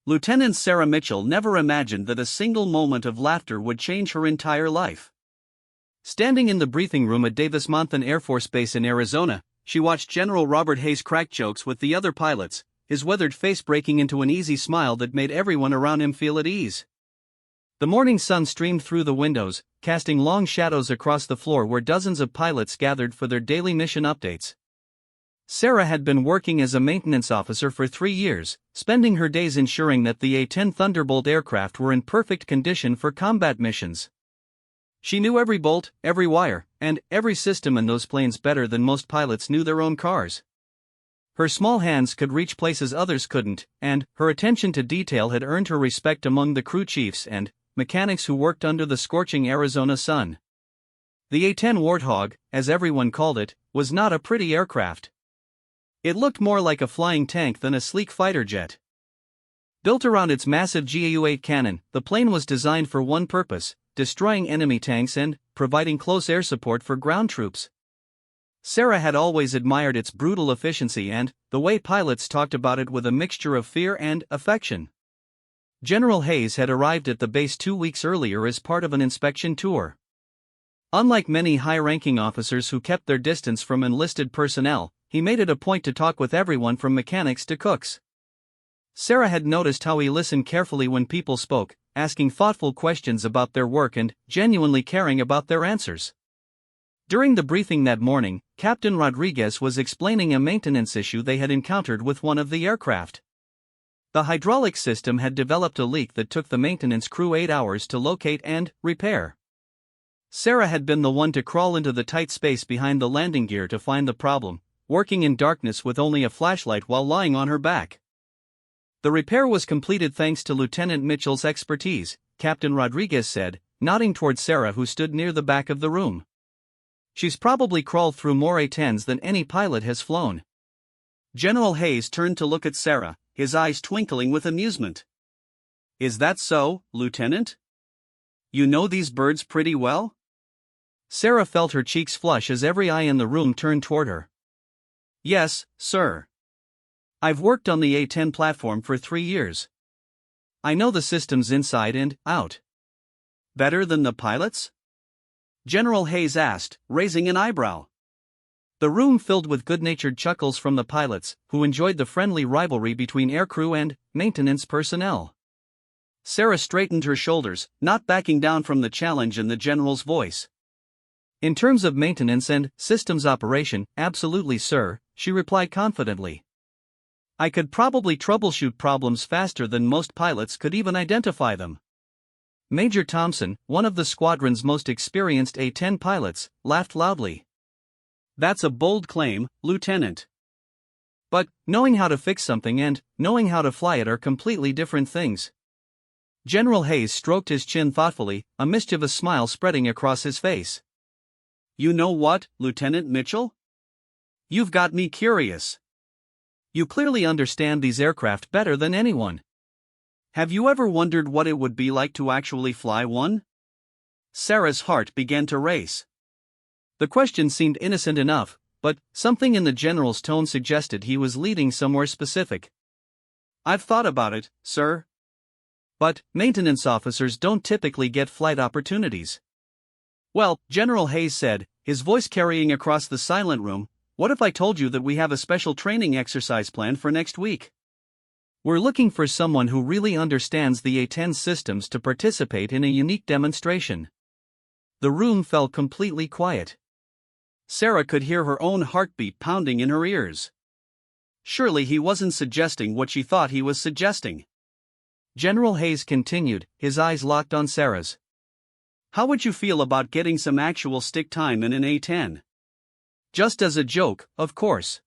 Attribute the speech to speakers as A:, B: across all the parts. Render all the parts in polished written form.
A: Lieutenant Sarah Mitchell never imagined that a single moment of laughter would change her entire life. Standing in the briefing room at Davis-Monthan Air Force Base in Arizona, she watched General Robert Hayes crack jokes with the other pilots, his weathered face breaking into an easy smile that made everyone around him feel at ease. The morning sun streamed through the windows, casting long shadows across the floor where dozens of pilots gathered for their daily mission updates. Sarah had been working as a maintenance officer for 3 years, spending her days ensuring that the A-10 Thunderbolt aircraft were in perfect condition for combat missions. She knew every bolt, every wire, and every system in those planes better than most pilots knew their own cars. Her small hands could reach places others couldn't, and her attention to detail had earned her respect among the crew chiefs and mechanics who worked under the scorching Arizona sun. The A-10 Warthog, as everyone called it, was not a pretty aircraft. It looked more like a flying tank than a sleek fighter jet. Built around its massive GAU-8 cannon, the plane was designed for one purpose: destroying enemy tanks and providing close air support for ground troops. Sarah had always admired its brutal efficiency and the way pilots talked about it with a mixture of fear and affection. General Hayes had arrived at the base 2 weeks earlier as part of an inspection tour. Unlike many high-ranking officers who kept their distance from enlisted personnel, he made it a point to talk with everyone from mechanics to cooks. Sarah had noticed how he listened carefully when people spoke, asking thoughtful questions about their work and genuinely caring about their answers. During the briefing that morning, Captain Rodriguez was explaining a maintenance issue they had encountered with one of the aircraft. The hydraulic system had developed a leak that took the maintenance crew 8 hours to locate and repair. Sarah had been the one to crawl into the tight space behind the landing gear to find the problem, working in darkness with only a flashlight while lying on her back. The repair was completed thanks to Lieutenant Mitchell's expertise, Captain Rodriguez said, nodding toward Sarah who stood near the back of the room. She's probably crawled through more A-10s than any pilot has flown. General Hayes turned to look at Sarah, his eyes twinkling with amusement. Is that so, Lieutenant? You know these birds pretty well? Sarah felt her cheeks flush as every eye in the room turned toward her. Yes, sir. I've worked on the A-10 platform for 3 years. I know the systems inside and out. Better than the pilots? General Hayes asked, raising an eyebrow. The room filled with good-natured chuckles from the pilots, who enjoyed the friendly rivalry between aircrew and maintenance personnel. Sarah straightened her shoulders, not backing down from the challenge in the general's voice. In terms of maintenance and systems operation, absolutely, sir, she replied confidently. I could probably troubleshoot problems faster than most pilots could even identify them. Major Thompson, one of the squadron's most experienced A-10 pilots, laughed loudly. That's a bold claim, Lieutenant. But knowing how to fix something and knowing how to fly it are completely different things. General Hayes stroked his chin thoughtfully, a mischievous smile spreading across his face. You know what, Lieutenant Mitchell? You've got me curious. You clearly understand these aircraft better than anyone. Have you ever wondered what it would be like to actually fly one? Sarah's heart began to race. The question seemed innocent enough, but something in the general's tone suggested he was leading somewhere specific. I've thought about it, sir. But maintenance officers don't typically get flight opportunities. Well, General Hayes said, his voice carrying across the silent room, what if I told you that we have a special training exercise planned for next week? We're looking for someone who really understands the A-10 systems to participate in a unique demonstration. The room fell completely quiet. Sarah could hear her own heartbeat pounding in her ears. Surely he wasn't suggesting what she thought he was suggesting. General Hayes continued, his eyes locked on Sarah's. How would you feel about getting some actual stick time in an A-10? Just as a joke, of course.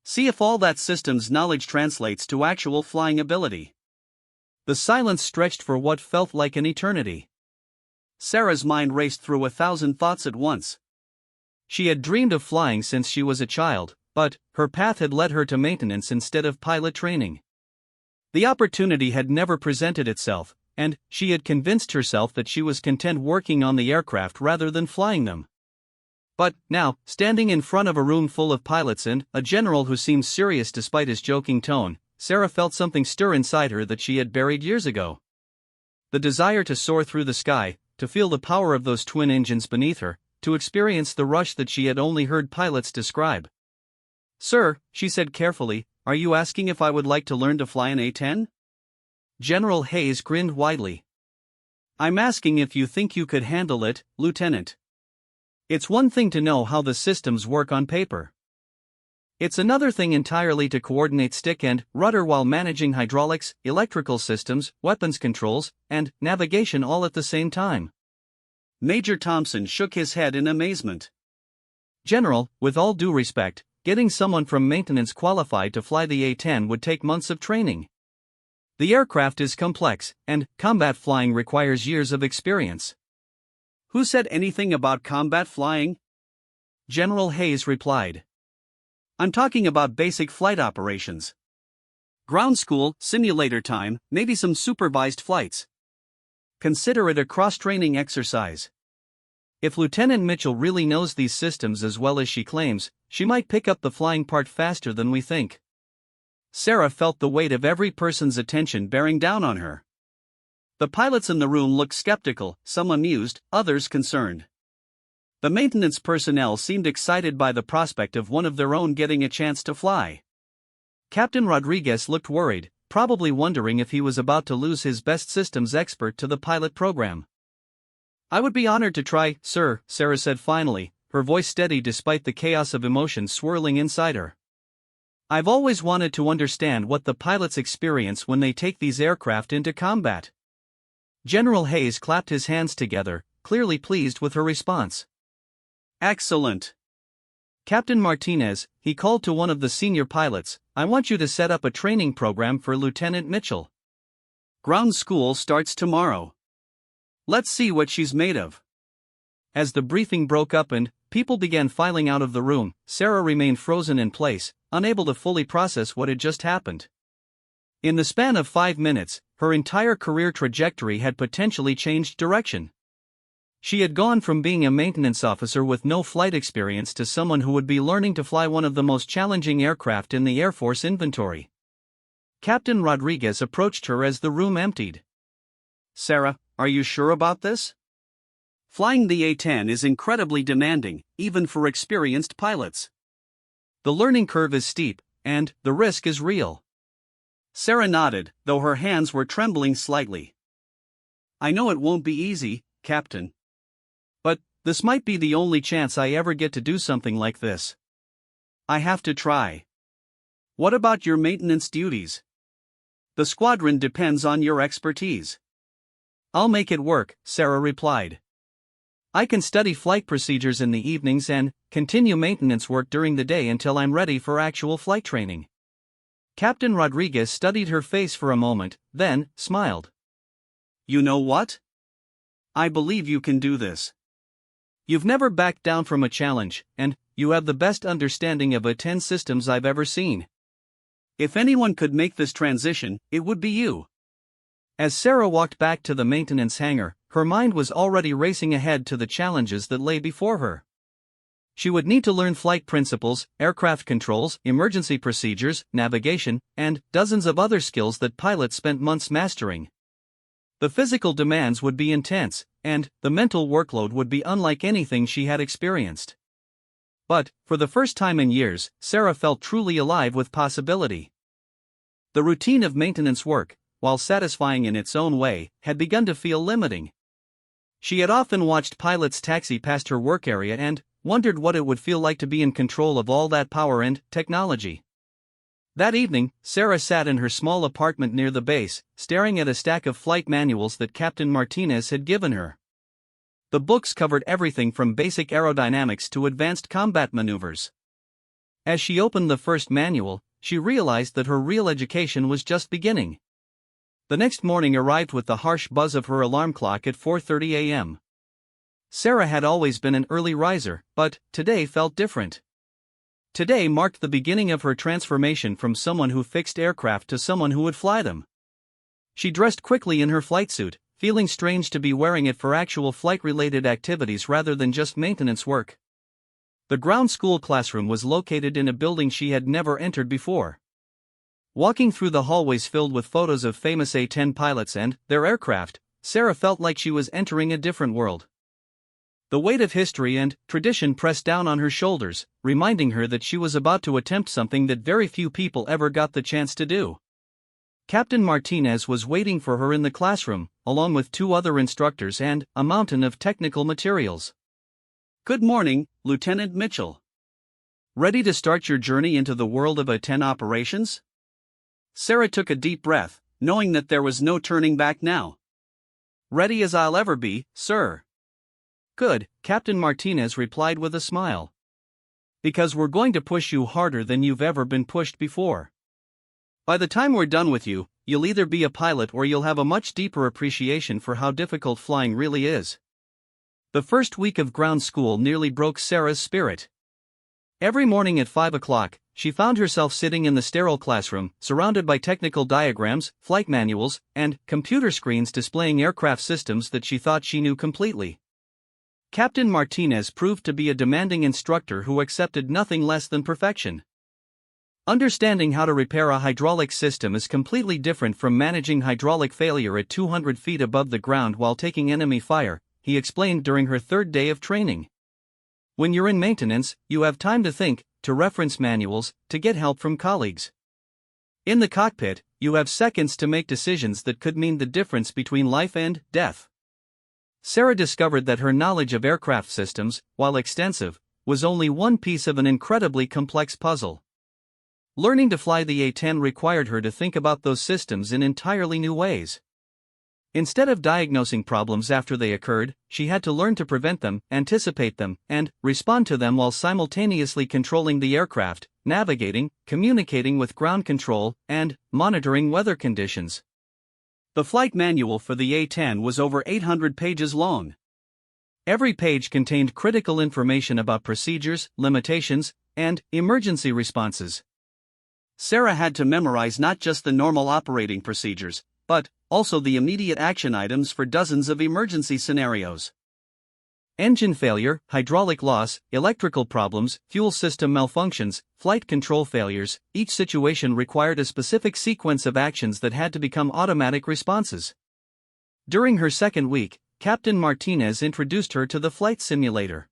A: See if all that systems knowledge translates to actual flying ability. The silence stretched for what felt like an eternity. Sarah's mind raced through 1,000 thoughts at once. She had dreamed of flying since she was a child, but her path had led her to maintenance instead of pilot training. The opportunity had never presented itself, and she had convinced herself that she was content working on the aircraft rather than flying them. But now, standing in front of a room full of pilots and a general who seemed serious despite his joking tone, Sarah felt something stir inside her that she had buried years ago. The desire to soar through the sky, to feel the power of those twin engines beneath her, to experience the rush that she had only heard pilots describe. "Sir," she said carefully, "are you asking if I would like to learn to fly an A-10? General Hayes grinned widely. "I'm asking if you think you could handle it, Lieutenant. It's one thing to know how the systems work on paper. It's another thing entirely to coordinate stick and rudder while managing hydraulics, electrical systems, weapons controls, and navigation all at the same time." Major Thompson shook his head in amazement. "General, with all due respect, getting someone from maintenance qualified to fly the A-10 would take months of training. The aircraft is complex, and combat flying requires years of experience." "Who said anything about combat flying?" General Hayes replied. "I'm talking about basic flight operations. Ground school, simulator time, maybe some supervised flights. Consider it a cross-training exercise. If Lieutenant Mitchell really knows these systems as well as she claims, she might pick up the flying part faster than we think." Sarah felt the weight of every person's attention bearing down on her. The pilots in the room looked skeptical, some amused, others concerned. The maintenance personnel seemed excited by the prospect of one of their own getting a chance to fly. Captain Rodriguez looked worried, probably wondering if he was about to lose his best systems expert to the pilot program. "I would be honored to try, sir," Sarah said finally, her voice steady despite the chaos of emotions swirling inside her. "I've always wanted to understand what the pilots experience when they take these aircraft into combat." General Hayes clapped his hands together, clearly pleased with her response. "Excellent. Captain Martinez," he called to one of the senior pilots, "I want you to set up a training program for Lieutenant Mitchell. Ground school starts tomorrow. Let's see what she's made of." As the briefing broke up and people began filing out of the room, Sarah remained frozen in place, unable to fully process what had just happened. In the span of 5 minutes, her entire career trajectory had potentially changed direction. She had gone from being a maintenance officer with no flight experience to someone who would be learning to fly one of the most challenging aircraft in the Air Force inventory. Captain Rodriguez approached her as the room emptied. "Sarah, are you sure about this? Flying the A-10 is incredibly demanding, even for experienced pilots. The learning curve is steep, and the risk is real." Sarah nodded, though her hands were trembling slightly. "I know it won't be easy, Captain. But this might be the only chance I ever get to do something like this. I have to try. What about your maintenance duties? The squadron depends on your expertise." "I'll make it work," Sarah replied. "I can study flight procedures in the evenings and continue maintenance work during the day until I'm ready for actual flight training." Captain Rodriguez studied her face for a moment, then smiled. "You know what? I believe you can do this. You've never backed down from a challenge, and you have the best understanding of A-10 systems I've ever seen. If anyone could make this transition, it would be you." As Sarah walked back to the maintenance hangar, her mind was already racing ahead to the challenges that lay before her. She would need to learn flight principles, aircraft controls, emergency procedures, navigation, and dozens of other skills that pilots spent months mastering. The physical demands would be intense, and the mental workload would be unlike anything she had experienced. But, for the first time in years, Sarah felt truly alive with possibility. The routine of maintenance work, while satisfying in its own way, had begun to feel limiting. She had often watched pilots taxi past her work area and wondered what it would feel like to be in control of all that power and technology. That evening, Sarah sat in her small apartment near the base, staring at a stack of flight manuals that Captain Martinez had given her. The books covered everything from basic aerodynamics to advanced combat maneuvers. As she opened the first manual, she realized that her real education was just beginning. The next morning arrived with the harsh buzz of her alarm clock at 4:30 a.m. Sarah had always been an early riser, but today felt different. Today marked the beginning of her transformation from someone who fixed aircraft to someone who would fly them. She dressed quickly in her flight suit, feeling strange to be wearing it for actual flight-related activities rather than just maintenance work. The ground school classroom was located in a building she had never entered before. Walking through the hallways filled with photos of famous A-10 pilots and their aircraft, Sarah felt like she was entering a different world. The weight of history and tradition pressed down on her shoulders, reminding her that she was about to attempt something that very few people ever got the chance to do. Captain Martinez was waiting for her in the classroom, along with 2 other instructors and a mountain of technical materials. "Good morning, Lieutenant Mitchell. Ready to start your journey into the world of A-10 operations?" Sarah took a deep breath, knowing that there was no turning back now. "Ready as I'll ever be, sir." "Good," Captain Martinez replied with a smile. "Because we're going to push you harder than you've ever been pushed before. By the time we're done with you, you'll either be a pilot or you'll have a much deeper appreciation for how difficult flying really is." The first week of ground school nearly broke Sarah's spirit. Every morning at 5 o'clock, she found herself sitting in the sterile classroom, surrounded by technical diagrams, flight manuals, and computer screens displaying aircraft systems that she thought she knew completely. Captain Martinez proved to be a demanding instructor who accepted nothing less than perfection. Understanding how to repair a hydraulic system is completely different from managing hydraulic failure at 200 feet above the ground while taking enemy fire, he explained during her 3rd day of training. When you're in maintenance, you have time to think, to reference manuals, to get help from colleagues. In the cockpit, you have seconds to make decisions that could mean the difference between life and death. Sarah discovered that her knowledge of aircraft systems, while extensive, was only one piece of an incredibly complex puzzle. Learning to fly the A-10 required her to think about those systems in entirely new ways. Instead of diagnosing problems after they occurred, she had to learn to prevent them, anticipate them, and respond to them while simultaneously controlling the aircraft, navigating, communicating with ground control, and monitoring weather conditions. The flight manual for the A-10 was over 800 pages long. Every page contained critical information about procedures, limitations, and emergency responses. Sarah had to memorize not just the normal operating procedures, but also the immediate action items for dozens of emergency scenarios. Engine failure, hydraulic loss, electrical problems, fuel system malfunctions, flight control failures, each situation required a specific sequence of actions that had to become automatic responses. During her 2nd week, Captain Martinez introduced her to the flight simulator.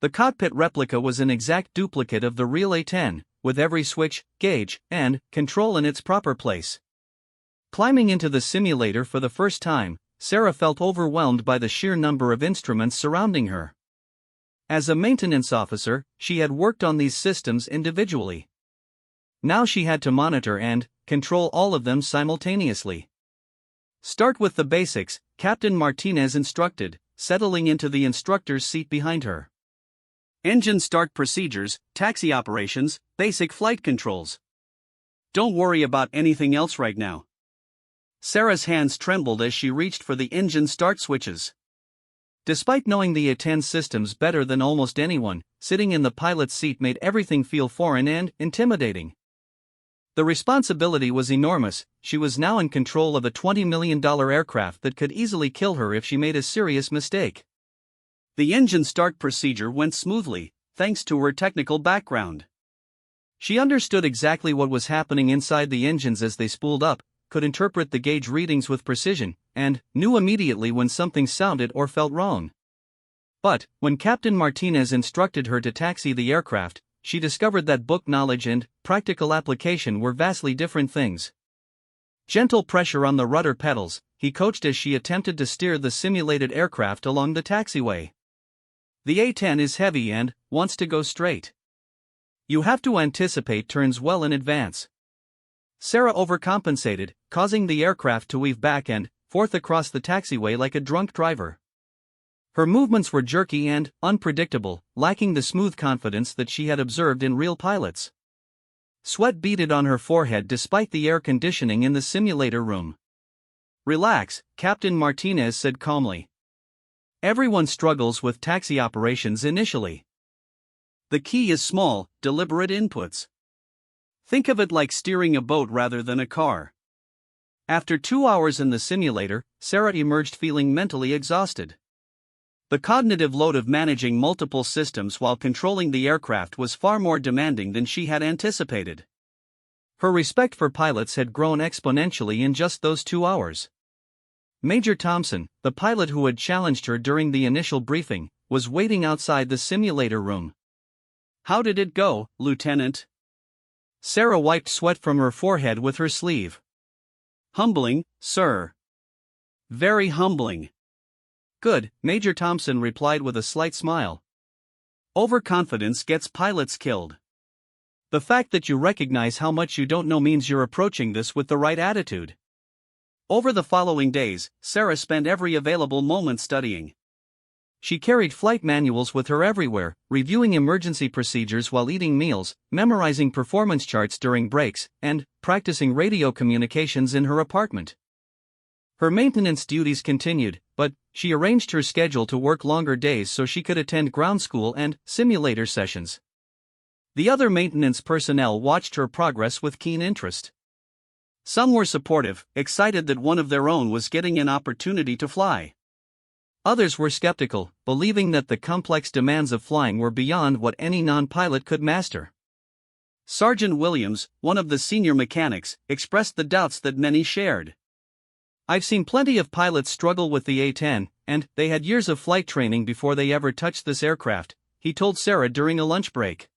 A: The cockpit replica was an exact duplicate of the real A-10, with every switch, gauge, and control in its proper place. Climbing into the simulator for the first time, Sarah felt overwhelmed by the sheer number of instruments surrounding her. As a maintenance officer, she had worked on these systems individually. Now she had to monitor and control all of them simultaneously. "Start with the basics," Captain Martinez instructed, settling into the instructor's seat behind her. "Engine start procedures, taxi operations, basic flight controls. Don't worry about anything else right now." Sarah's hands trembled as she reached for the engine start switches. Despite knowing the A-10 systems better than almost anyone, sitting in the pilot's seat made everything feel foreign and intimidating. The responsibility was enormous. She was now in control of a $20 million aircraft that could easily kill her if she made a serious mistake. The engine start procedure went smoothly, thanks to her technical background. She understood exactly what was happening inside the engines as they spooled up, could interpret the gauge readings with precision, and knew immediately when something sounded or felt wrong. But, when Captain Martinez instructed her to taxi the aircraft, she discovered that book knowledge and practical application were vastly different things. Gentle pressure on the rudder pedals, he coached as she attempted to steer the simulated aircraft along the taxiway. The A-10 is heavy and wants to go straight. You have to anticipate turns well in advance. Sarah overcompensated, causing the aircraft to weave back and forth across the taxiway like a drunk driver. Her movements were jerky and unpredictable, lacking the smooth confidence that she had observed in real pilots. Sweat beaded on her forehead despite the air conditioning in the simulator room. "Relax," Captain Martinez said calmly. "Everyone struggles with taxi operations initially. The key is small, deliberate inputs. Think of it like steering a boat rather than a car." After 2 hours in the simulator, Sarah emerged feeling mentally exhausted. The cognitive load of managing multiple systems while controlling the aircraft was far more demanding than she had anticipated. Her respect for pilots had grown exponentially in just those 2 hours. Major Thompson, the pilot who had challenged her during the initial briefing, was waiting outside the simulator room. "How did it go, Lieutenant?" Sarah wiped sweat from her forehead with her sleeve. "Humbling, sir. Very humbling." "Good," Major Thompson replied with a slight smile. "Overconfidence gets pilots killed. The fact that you recognize how much you don't know means you're approaching this with the right attitude." Over the following days, Sarah spent every available moment studying. She carried flight manuals with her everywhere, reviewing emergency procedures while eating meals, memorizing performance charts during breaks, and practicing radio communications in her apartment. Her maintenance duties continued, but she arranged her schedule to work longer days so she could attend ground school and simulator sessions. The other maintenance personnel watched her progress with keen interest. Some were supportive, excited that one of their own was getting an opportunity to fly. Others were skeptical, believing that the complex demands of flying were beyond what any non-pilot could master. Sergeant Williams, one of the senior mechanics, expressed the doubts that many shared. "I've seen plenty of pilots struggle with the A-10, and they had years of flight training before they ever touched this aircraft," he told Sarah during a lunch break.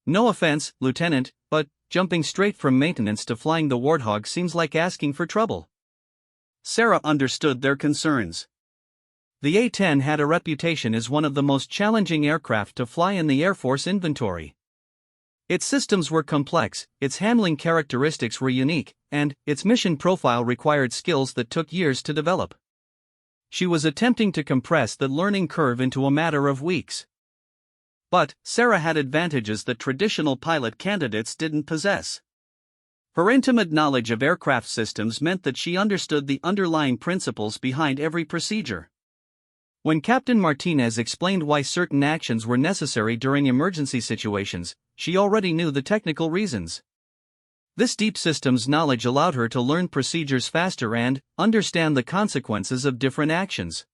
A: "No offense, Lieutenant, but jumping straight from maintenance to flying the Warthog seems like asking for trouble." Sarah understood their concerns. The A-10 had a reputation as one of the most challenging aircraft to fly in the Air Force inventory. Its systems were complex, its handling characteristics were unique, and its mission profile required skills that took years to develop. She was attempting to compress the learning curve into a matter of weeks. But Sarah had advantages that traditional pilot candidates didn't possess. Her intimate knowledge of aircraft systems meant that she understood the underlying principles behind every procedure. When Captain Martinez explained why certain actions were necessary during emergency situations, she already knew the technical reasons. This deep systems knowledge allowed her to learn procedures faster and understand the consequences of different actions.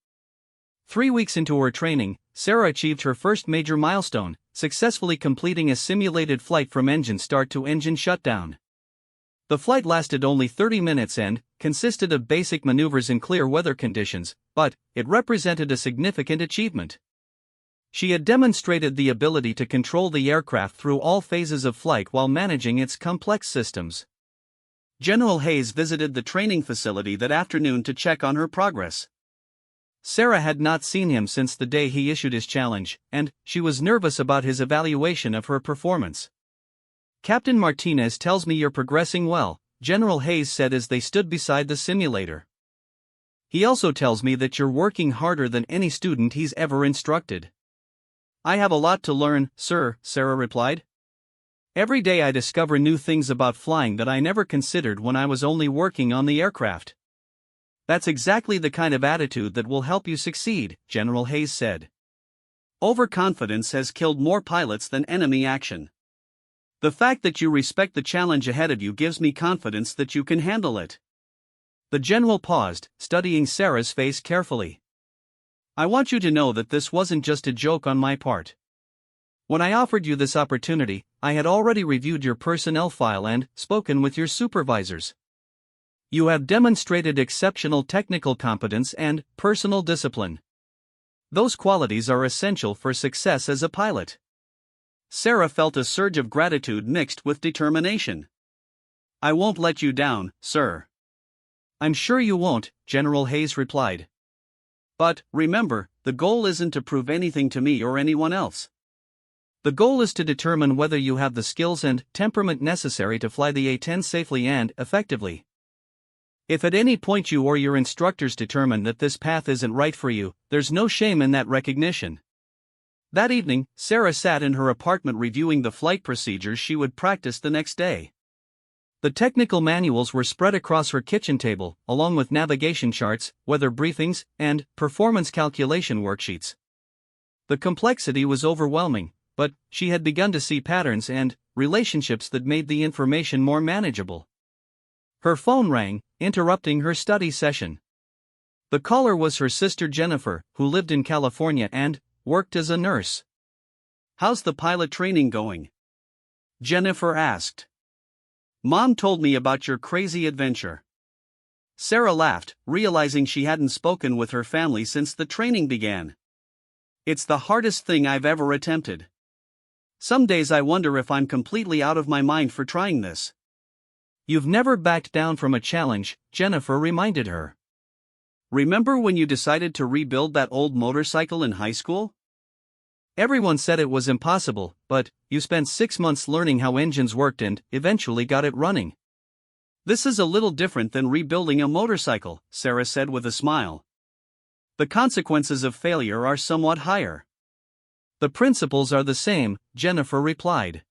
A: 3 weeks into her training, Sarah achieved her first major milestone, successfully completing a simulated flight from engine start to engine shutdown. The flight lasted only 30 minutes and consisted of basic maneuvers in clear weather conditions, but it represented a significant achievement. She had demonstrated the ability to control the aircraft through all phases of flight while managing its complex systems. General Hayes visited the training facility that afternoon to check on her progress. Sarah had not seen him since the day he issued his challenge, and she was nervous about his evaluation of her performance. "Captain Martinez tells me you're progressing well," General Hayes said as they stood beside the simulator. "He also tells me that you're working harder than any student he's ever instructed." "I have a lot to learn, sir," Sarah replied. "Every day I discover new things about flying that I never considered when I was only working on the aircraft." "That's exactly the kind of attitude that will help you succeed," General Hayes said. "Overconfidence has killed more pilots than enemy action. The fact that you respect the challenge ahead of you gives me confidence that you can handle it." The general paused, studying Sarah's face carefully. "I want you to know that this wasn't just a joke on my part. When I offered you this opportunity, I had already reviewed your personnel file and spoken with your supervisors. You have demonstrated exceptional technical competence and personal discipline. Those qualities are essential for success as a pilot." Sarah felt a surge of gratitude mixed with determination. "I won't let you down, sir." "I'm sure you won't," General Hayes replied. "But, remember, the goal isn't to prove anything to me or anyone else. The goal is to determine whether you have the skills and temperament necessary to fly the A-10 safely and effectively. If at any point you or your instructors determine that this path isn't right for you, there's no shame in that recognition." That evening, Sarah sat in her apartment reviewing the flight procedures she would practice the next day. The technical manuals were spread across her kitchen table, along with navigation charts, weather briefings, and performance calculation worksheets. The complexity was overwhelming, but she had begun to see patterns and relationships that made the information more manageable. Her phone rang, interrupting her study session. The caller was her sister Jennifer, who lived in California and worked as a nurse. "How's the pilot training going?" Jennifer asked. Mom told me about your crazy adventure. Sarah laughed, realizing she hadn't spoken with her family since the training began. It's the hardest thing I've ever attempted. Some days I wonder if I'm completely out of my mind for trying this. You've never backed down from a challenge, Jennifer reminded her. Remember when you decided to rebuild that old motorcycle in high school? Everyone said it was impossible, but you spent 6 months learning how engines worked and eventually got it running. This is a little different than rebuilding a motorcycle, Sarah said with a smile. The consequences of failure are somewhat higher. The principles are the same, Jennifer replied.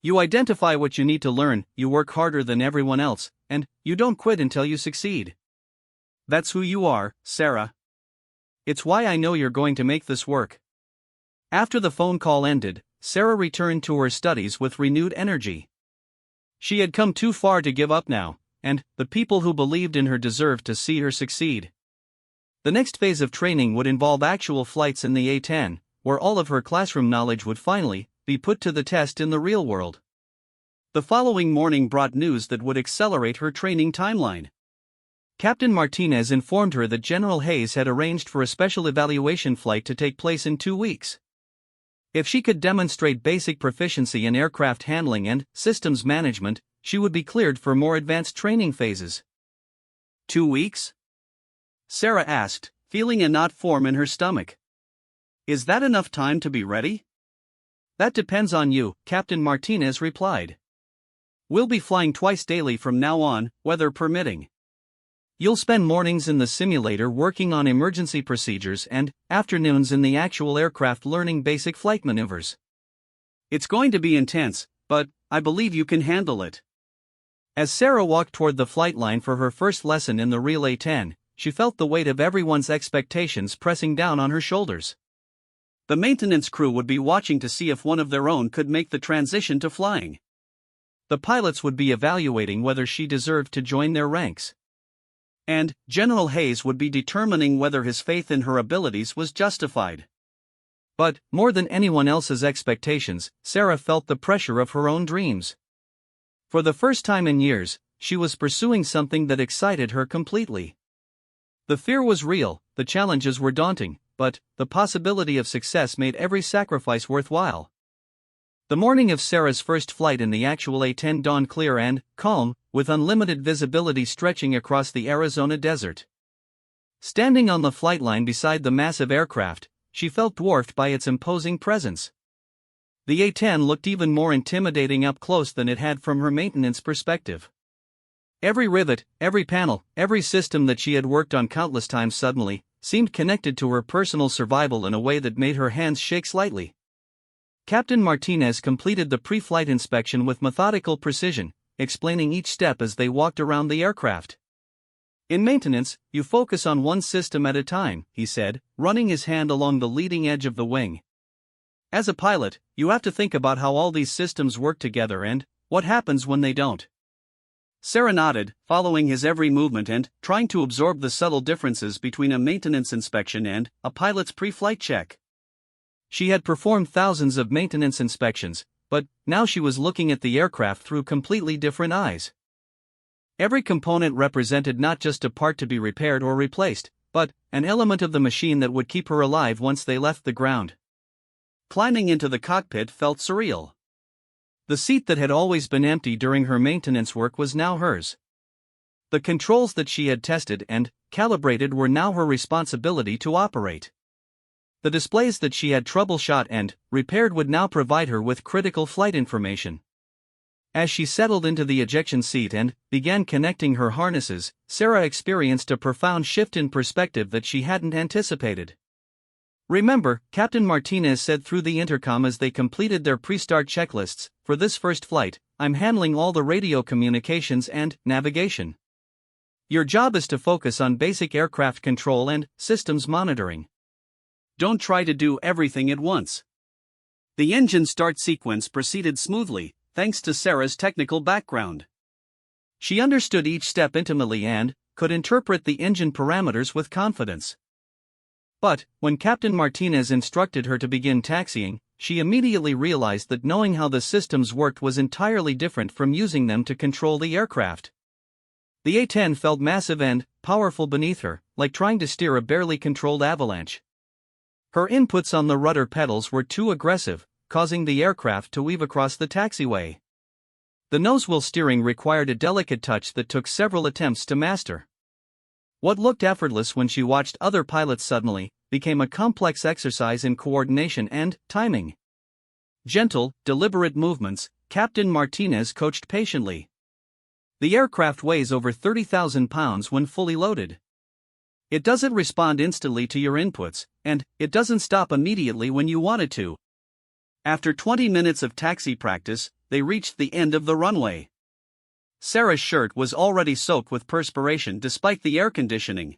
A: You identify what you need to learn, you work harder than everyone else, and you don't quit until you succeed. That's who you are, Sarah. It's why I know you're going to make this work. After the phone call ended, Sarah returned to her studies with renewed energy. She had come too far to give up now, and the people who believed in her deserved to see her succeed. The next phase of training would involve actual flights in the A-10, where all of her classroom knowledge would finally be put to the test in the real world. The following morning brought news that would accelerate her training timeline. Captain Martinez informed her that General Hayes had arranged for a special evaluation flight to take place in 2 weeks. If she could demonstrate basic proficiency in aircraft handling and systems management, she would be cleared for more advanced training phases. 2 weeks? Sarah asked, feeling a knot form in her stomach. Is that enough time to be ready? That depends on you, Captain Martinez replied. We'll be flying twice daily from now on, weather permitting. You'll spend mornings in the simulator working on emergency procedures and afternoons in the actual aircraft learning basic flight maneuvers. It's going to be intense, but I believe you can handle it. As Sarah walked toward the flight line for her first lesson in the real A-10, she felt the weight of everyone's expectations pressing down on her shoulders. The maintenance crew would be watching to see if one of their own could make the transition to flying. The pilots would be evaluating whether she deserved to join their ranks. And General Hayes would be determining whether his faith in her abilities was justified. But, more than anyone else's expectations, Sarah felt the pressure of her own dreams. For the first time in years, she was pursuing something that excited her completely. The fear was real, the challenges were daunting, but the possibility of success made every sacrifice worthwhile. The morning of Sarah's first flight in the actual A-10 dawned clear and calm, with unlimited visibility stretching across the Arizona desert. Standing on the flight line beside the massive aircraft, she felt dwarfed by its imposing presence. The A-10 looked even more intimidating up close than it had from her maintenance perspective. Every rivet, every panel, every system that she had worked on countless times suddenly seemed connected to her personal survival in a way that made her hands shake slightly. Captain Martinez completed the pre-flight inspection with methodical precision, explaining each step as they walked around the aircraft. In maintenance, you focus on one system at a time, he said, running his hand along the leading edge of the wing. As a pilot, you have to think about how all these systems work together and what happens when they don't. Sarah nodded, following his every movement and trying to absorb the subtle differences between a maintenance inspection and a pilot's pre-flight check. She had performed thousands of maintenance inspections, but now she was looking at the aircraft through completely different eyes. Every component represented not just a part to be repaired or replaced, but an element of the machine that would keep her alive once they left the ground. Climbing into the cockpit felt surreal. The seat that had always been empty during her maintenance work was now hers. The controls that she had tested and calibrated were now her responsibility to operate. The displays that she had troubleshot and repaired would now provide her with critical flight information. As she settled into the ejection seat and began connecting her harnesses, Sarah experienced a profound shift in perspective that she hadn't anticipated. Remember, Captain Martinez said through the intercom as they completed their pre-start checklists, for this first flight, I'm handling all the radio communications and navigation. Your job is to focus on basic aircraft control and systems monitoring. Don't try to do everything at once. The engine start sequence proceeded smoothly, thanks to Sarah's technical background. She understood each step intimately and could interpret the engine parameters with confidence. But, when Captain Martinez instructed her to begin taxiing, she immediately realized that knowing how the systems worked was entirely different from using them to control the aircraft. The A-10 felt massive and powerful beneath her, like trying to steer a barely controlled avalanche. Her inputs on the rudder pedals were too aggressive, causing the aircraft to weave across the taxiway. The nosewheel steering required a delicate touch that took several attempts to master. What looked effortless when she watched other pilots suddenly became a complex exercise in coordination and timing. Gentle, deliberate movements, Captain Martinez coached patiently. The aircraft weighs over 30,000 pounds when fully loaded. It doesn't respond instantly to your inputs, and it doesn't stop immediately when you want it to. After 20 minutes of taxi practice, they reached the end of the runway. Sarah's shirt was already soaked with perspiration despite the air conditioning.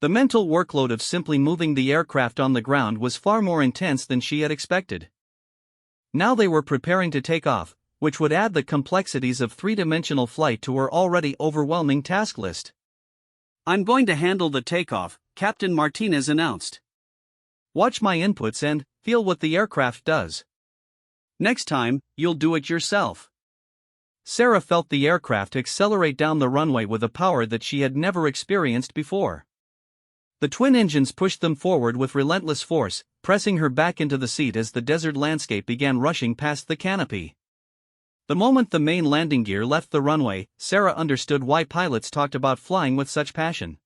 A: The mental workload of simply moving the aircraft on the ground was far more intense than she had expected. Now they were preparing to take off, which would add the complexities of three-dimensional flight to her already overwhelming task list. "I'm going to handle the takeoff," Captain Martinez announced. "Watch my inputs and feel what the aircraft does. Next time, you'll do it yourself." Sarah felt the aircraft accelerate down the runway with a power that she had never experienced before. The twin engines pushed them forward with relentless force, pressing her back into the seat as the desert landscape began rushing past the canopy. The moment the main landing gear left the runway, Sarah understood why pilots talked about flying with such passion.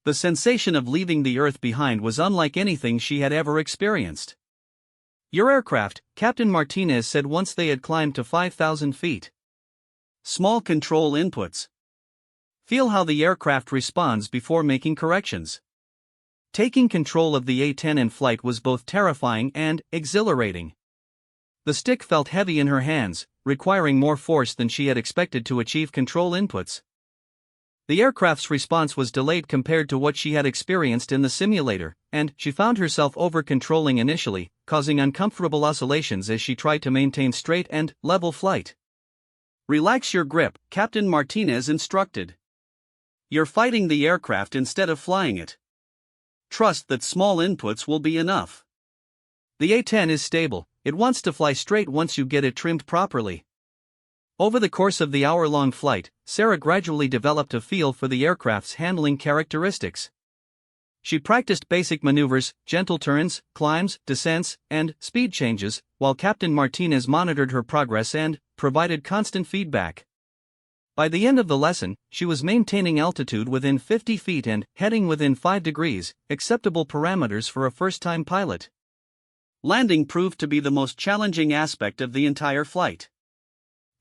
A: The sensation of leaving the Earth behind was unlike anything she had ever experienced. "Your aircraft," Captain Martinez said once they had climbed to 5,000 feet. "Small control inputs. Feel how the aircraft responds before making corrections." Taking control of the A-10 in flight was both terrifying and exhilarating. The stick felt heavy in her hands, requiring more force than she had expected to achieve control inputs. The aircraft's response was delayed compared to what she had experienced in the simulator, and she found herself over-controlling initially, causing uncomfortable oscillations as she tried to maintain straight and level flight. "Relax your grip," Captain Martinez instructed. "You're fighting the aircraft instead of flying it. Trust that small inputs will be enough. The A-10 is stable, it wants to fly straight once you get it trimmed properly." Over the course of the hour-long flight, Sarah gradually developed a feel for the aircraft's handling characteristics. She practiced basic maneuvers, gentle turns, climbs, descents, and speed changes, while Captain Martinez monitored her progress and provided constant feedback. By the end of the lesson, she was maintaining altitude within 50 feet and heading within 5 degrees, acceptable parameters for a first-time pilot. Landing proved to be the most challenging aspect of the entire flight.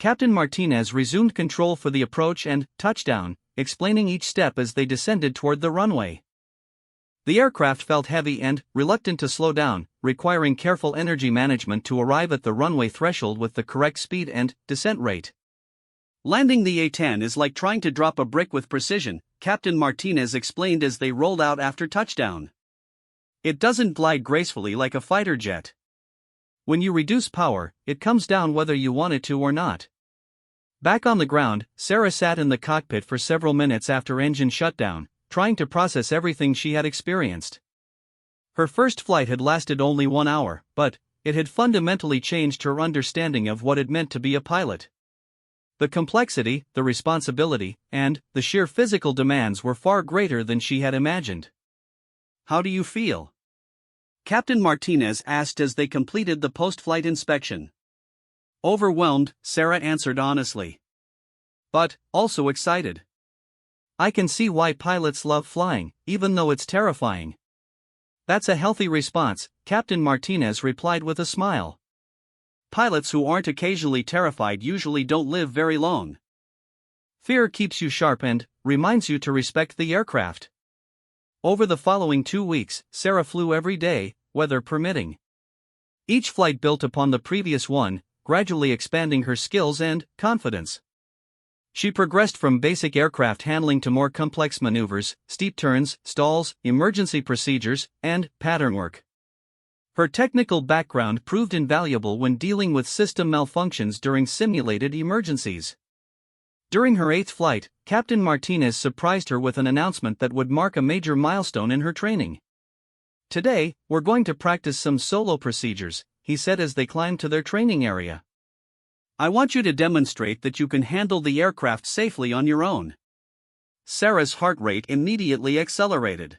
A: Captain Martinez resumed control for the approach and touchdown, explaining each step as they descended toward the runway. The aircraft felt heavy and reluctant to slow down, requiring careful energy management to arrive at the runway threshold with the correct speed and descent rate. "Landing the A-10 is like trying to drop a brick with precision," Captain Martinez explained as they rolled out after touchdown. "It doesn't glide gracefully like a fighter jet. When you reduce power, it comes down whether you want it to or not." Back on the ground, Sarah sat in the cockpit for several minutes after engine shutdown, trying to process everything she had experienced. Her first flight had lasted only 1 hour, but it had fundamentally changed her understanding of what it meant to be a pilot. The complexity, the responsibility, and the sheer physical demands were far greater than she had imagined. "How do you feel?" Captain Martinez asked as they completed the post-flight inspection. "Overwhelmed," Sarah answered honestly. "But also excited. I can see why pilots love flying, even though it's terrifying." "That's a healthy response," Captain Martinez replied with a smile. "Pilots who aren't occasionally terrified usually don't live very long. Fear keeps you sharp and reminds you to respect the aircraft." Over the following 2 weeks, Sarah flew every day, weather permitting. Each flight built upon the previous one, gradually expanding her skills and confidence. She progressed from basic aircraft handling to more complex maneuvers, steep turns, stalls, emergency procedures, and pattern work. Her technical background proved invaluable when dealing with system malfunctions during simulated emergencies. During her 8th flight, Captain Martinez surprised her with an announcement that would mark a major milestone in her training. "Today, we're going to practice some solo procedures," he said as they climbed to their training area. "I want you to demonstrate that you can handle the aircraft safely on your own." Sarah's heart rate immediately accelerated.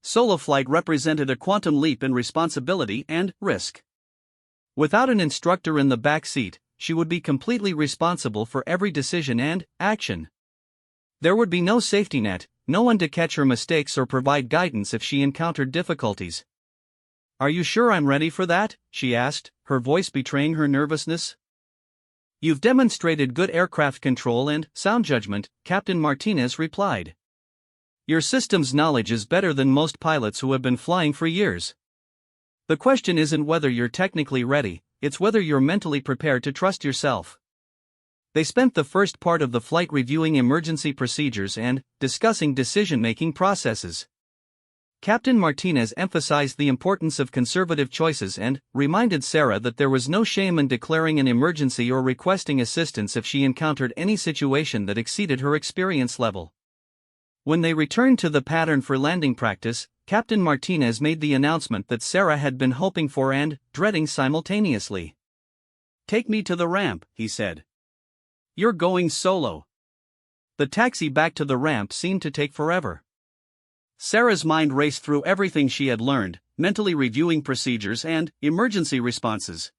A: Solo flight represented a quantum leap in responsibility and risk. Without an instructor in the back seat, she would be completely responsible for every decision and action. There would be no safety net, no one to catch her mistakes or provide guidance if she encountered difficulties. "Are you sure I'm ready for that?" she asked, her voice betraying her nervousness. "You've demonstrated good aircraft control and sound judgment," Captain Martinez replied. "Your systems knowledge is better than most pilots who have been flying for years. The question isn't whether you're technically ready, it's whether you're mentally prepared to trust yourself." They spent the first part of the flight reviewing emergency procedures and discussing decision-making processes. Captain Martinez emphasized the importance of conservative choices and reminded Sarah that there was no shame in declaring an emergency or requesting assistance if she encountered any situation that exceeded her experience level. When they returned to the pattern for landing practice, Captain Martinez made the announcement that Sarah had been hoping for and dreading simultaneously. "Take me to the ramp," he said. "You're going solo." The taxi back to the ramp seemed to take forever. Sarah's mind raced through everything she had learned, mentally reviewing procedures and emergency responses.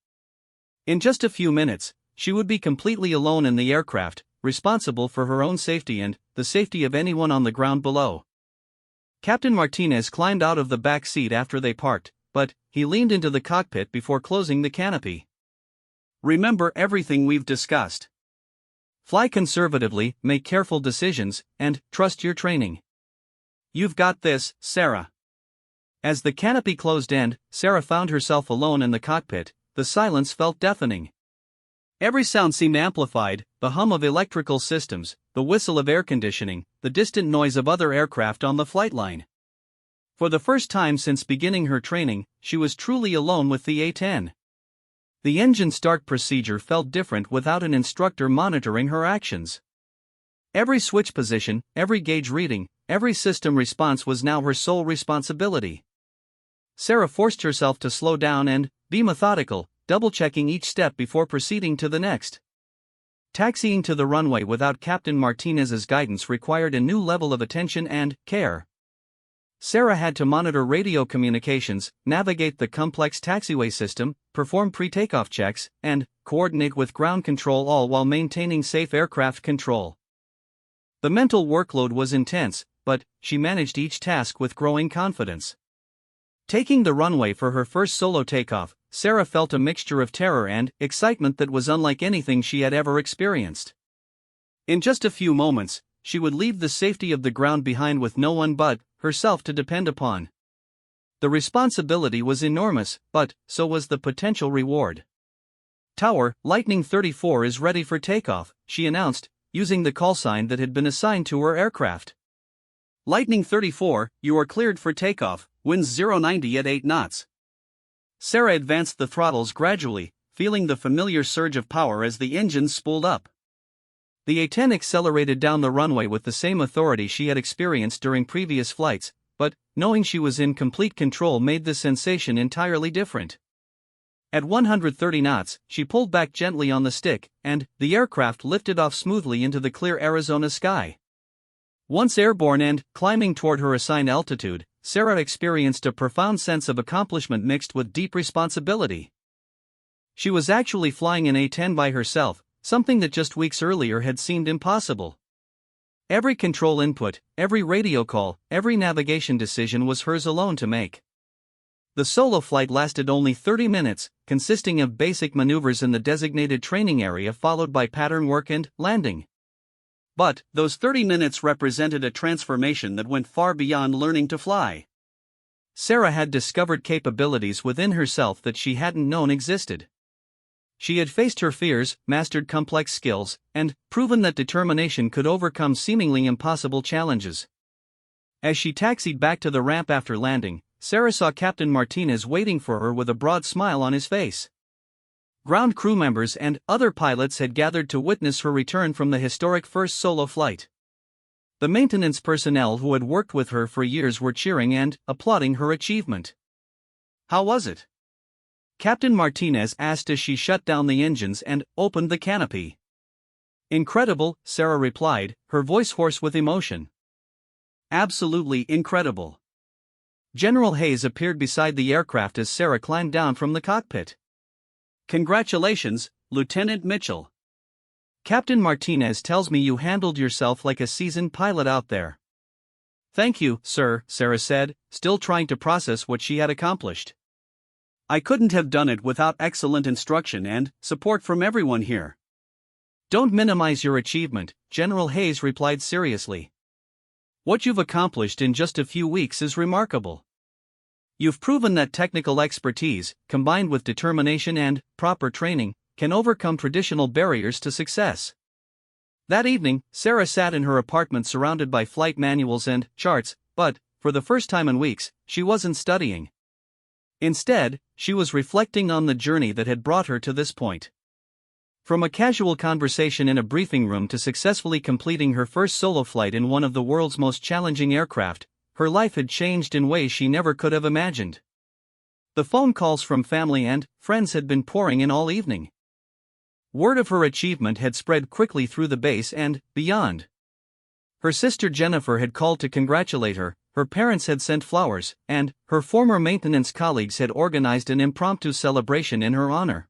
A: In just a few minutes, she would be completely alone in the aircraft, responsible for her own safety and the safety of anyone on the ground below. Captain Martinez climbed out of the back seat after they parked, but he leaned into the cockpit before closing the canopy. "Remember everything we've discussed. Fly conservatively, make careful decisions, and trust your training. You've got this, Sarah." As the canopy closed and Sarah found herself alone in the cockpit, the silence felt deafening. Every sound seemed amplified: the hum of electrical systems, the whistle of air conditioning, the distant noise of other aircraft on the flight line. For the first time since beginning her training, she was truly alone with the A-10. The engine start procedure felt different without an instructor monitoring her actions. Every switch position, every gauge reading, every system response was now her sole responsibility. Sarah forced herself to slow down and be methodical, double-checking each step before proceeding to the next. Taxiing to the runway without Captain Martinez's guidance required a new level of attention and care. Sarah had to monitor radio communications, navigate the complex taxiway system, perform pre-takeoff checks, and coordinate with ground control, all while maintaining safe aircraft control. The mental workload was intense, but she managed each task with growing confidence. Taking the runway for her first solo takeoff, Sarah felt a mixture of terror and excitement that was unlike anything she had ever experienced. In just a few moments, she would leave the safety of the ground behind with no one but herself to depend upon. The responsibility was enormous, but so was the potential reward. "Tower, Lightning 34 is ready for takeoff," she announced, using the call sign that had been assigned to her aircraft. "Lightning 34, you are cleared for takeoff, winds 090 at 8 knots. Sarah advanced the throttles gradually, feeling the familiar surge of power as the engines spooled up. The A-10 accelerated down the runway with the same authority she had experienced during previous flights, but knowing she was in complete control made the sensation entirely different. At 130 knots, she pulled back gently on the stick, and the aircraft lifted off smoothly into the clear Arizona sky. Once airborne and climbing toward her assigned altitude, Sarah experienced a profound sense of accomplishment mixed with deep responsibility. She was actually flying an A-10 by herself, something that just weeks earlier had seemed impossible. Every control input, every radio call, every navigation decision was hers alone to make. The solo flight lasted only 30 minutes, consisting of basic maneuvers in the designated training area followed by pattern work and landing. But those 30 minutes represented a transformation that went far beyond learning to fly. Sarah had discovered capabilities within herself that she hadn't known existed. She had faced her fears, mastered complex skills, and proven that determination could overcome seemingly impossible challenges. As she taxied back to the ramp after landing, Sarah saw Captain Martinez waiting for her with a broad smile on his face. Ground crew members and other pilots had gathered to witness her return from the historic first solo flight. The maintenance personnel who had worked with her for years were cheering and applauding her achievement. "How was it?" Captain Martinez asked as she shut down the engines and opened the canopy. "Incredible," Sarah replied, her voice hoarse with emotion. "Absolutely incredible." General Hayes appeared beside the aircraft as Sarah climbed down from the cockpit. "Congratulations, Lieutenant Mitchell. Captain Martinez tells me you handled yourself like a seasoned pilot out there." "Thank you, sir," Sarah said, still trying to process what she had accomplished. "I couldn't have done it without excellent instruction and support from everyone here." "Don't minimize your achievement," General Hayes replied seriously. "What you've accomplished in just a few weeks is remarkable. You've proven that technical expertise, combined with determination and proper training, can overcome traditional barriers to success." That evening, Sarah sat in her apartment surrounded by flight manuals and charts, but, for the first time in weeks, she wasn't studying. Instead, she was reflecting on the journey that had brought her to this point. From a casual conversation in a briefing room to successfully completing her first solo flight in one of the world's most challenging aircraft, her life had changed in ways she never could have imagined. The phone calls from family and friends had been pouring in all evening. Word of her achievement had spread quickly through the base and beyond. Her sister Jennifer had called to congratulate her, her parents had sent flowers, and her former maintenance colleagues had organized an impromptu celebration in her honor.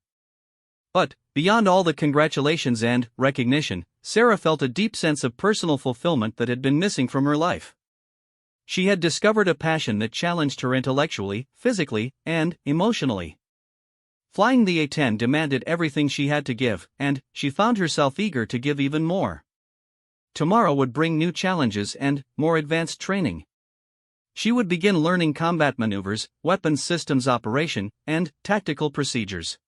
A: But, beyond all the congratulations and recognition, Sarah felt a deep sense of personal fulfillment that had been missing from her life. She had discovered a passion that challenged her intellectually, physically, and emotionally. Flying the A-10 demanded everything she had to give, and she found herself eager to give even more. Tomorrow would bring new challenges and more advanced training. She would begin learning combat maneuvers, weapons systems operation, and tactical procedures.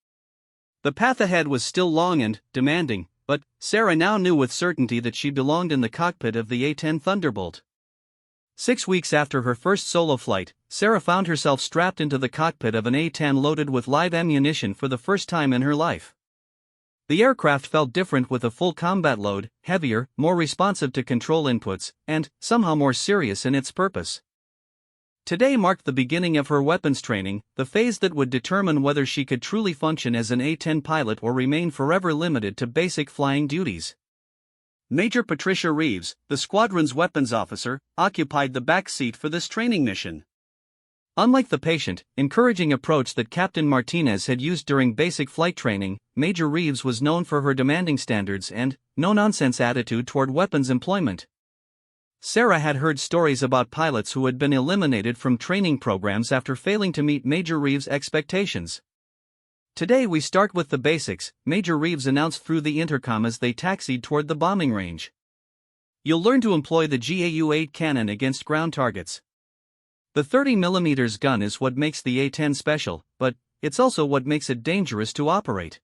A: The path ahead was still long and demanding, but Sarah now knew with certainty that she belonged in the cockpit of the A-10 Thunderbolt. 6 weeks after her first solo flight, Sarah found herself strapped into the cockpit of an A-10 loaded with live ammunition for the first time in her life. The aircraft felt different with a full combat load, heavier, more responsive to control inputs, and somehow more serious in its purpose. Today marked the beginning of her weapons training, the phase that would determine whether she could truly function as an A-10 pilot or remain forever limited to basic flying duties. Major Patricia Reeves, the squadron's weapons officer, occupied the back seat for this training mission. Unlike the patient, encouraging approach that Captain Martinez had used during basic flight training, Major Reeves was known for her demanding standards and no-nonsense attitude toward weapons employment. Sarah had heard stories about pilots who had been eliminated from training programs after failing to meet Major Reeves' expectations. "Today we start with the basics," Major Reeves announced through the intercom as they taxied toward the bombing range. "You'll learn to employ the GAU-8 cannon against ground targets. The 30mm gun is what makes the A-10 special, but it's also what makes it dangerous to operate."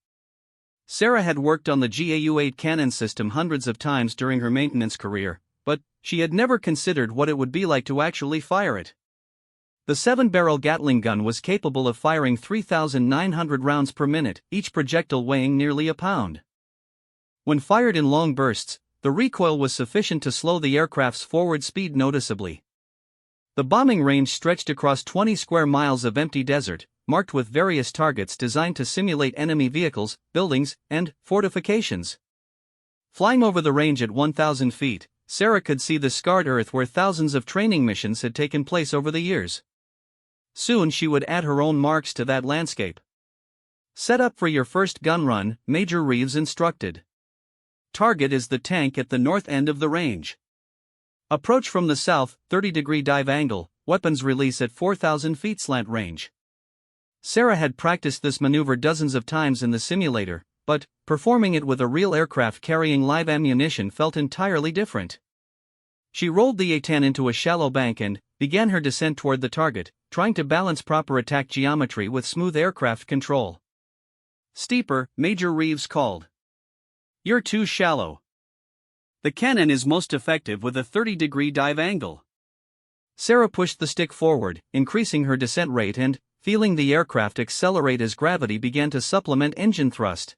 A: Sarah had worked on the GAU-8 cannon system hundreds of times during her maintenance career, but she had never considered what it would be like to actually fire it. The 7-barrel Gatling gun was capable of firing 3,900 rounds per minute, each projectile weighing nearly a pound. When fired in long bursts, the recoil was sufficient to slow the aircraft's forward speed noticeably. The bombing range stretched across 20 square miles of empty desert, marked with various targets designed to simulate enemy vehicles, buildings, and fortifications. Flying over the range at 1,000 feet, Sarah could see the scarred earth where thousands of training missions had taken place over the years. Soon she would add her own marks to that landscape. "Set up for your first gun run," Major Reeves instructed. "Target is the tank at the north end of the range. Approach from the south, 30-degree dive angle, weapons release at 4,000 feet slant range." Sarah had practiced this maneuver dozens of times in the simulator, but performing it with a real aircraft carrying live ammunition felt entirely different. She rolled the A-10 into a shallow bank and began her descent toward the target, trying to balance proper attack geometry with smooth aircraft control. "Steeper," Major Reeves called. "You're too shallow. The cannon is most effective with a 30-degree dive angle." Sarah pushed the stick forward, increasing her descent rate and feeling the aircraft accelerate as gravity began to supplement engine thrust.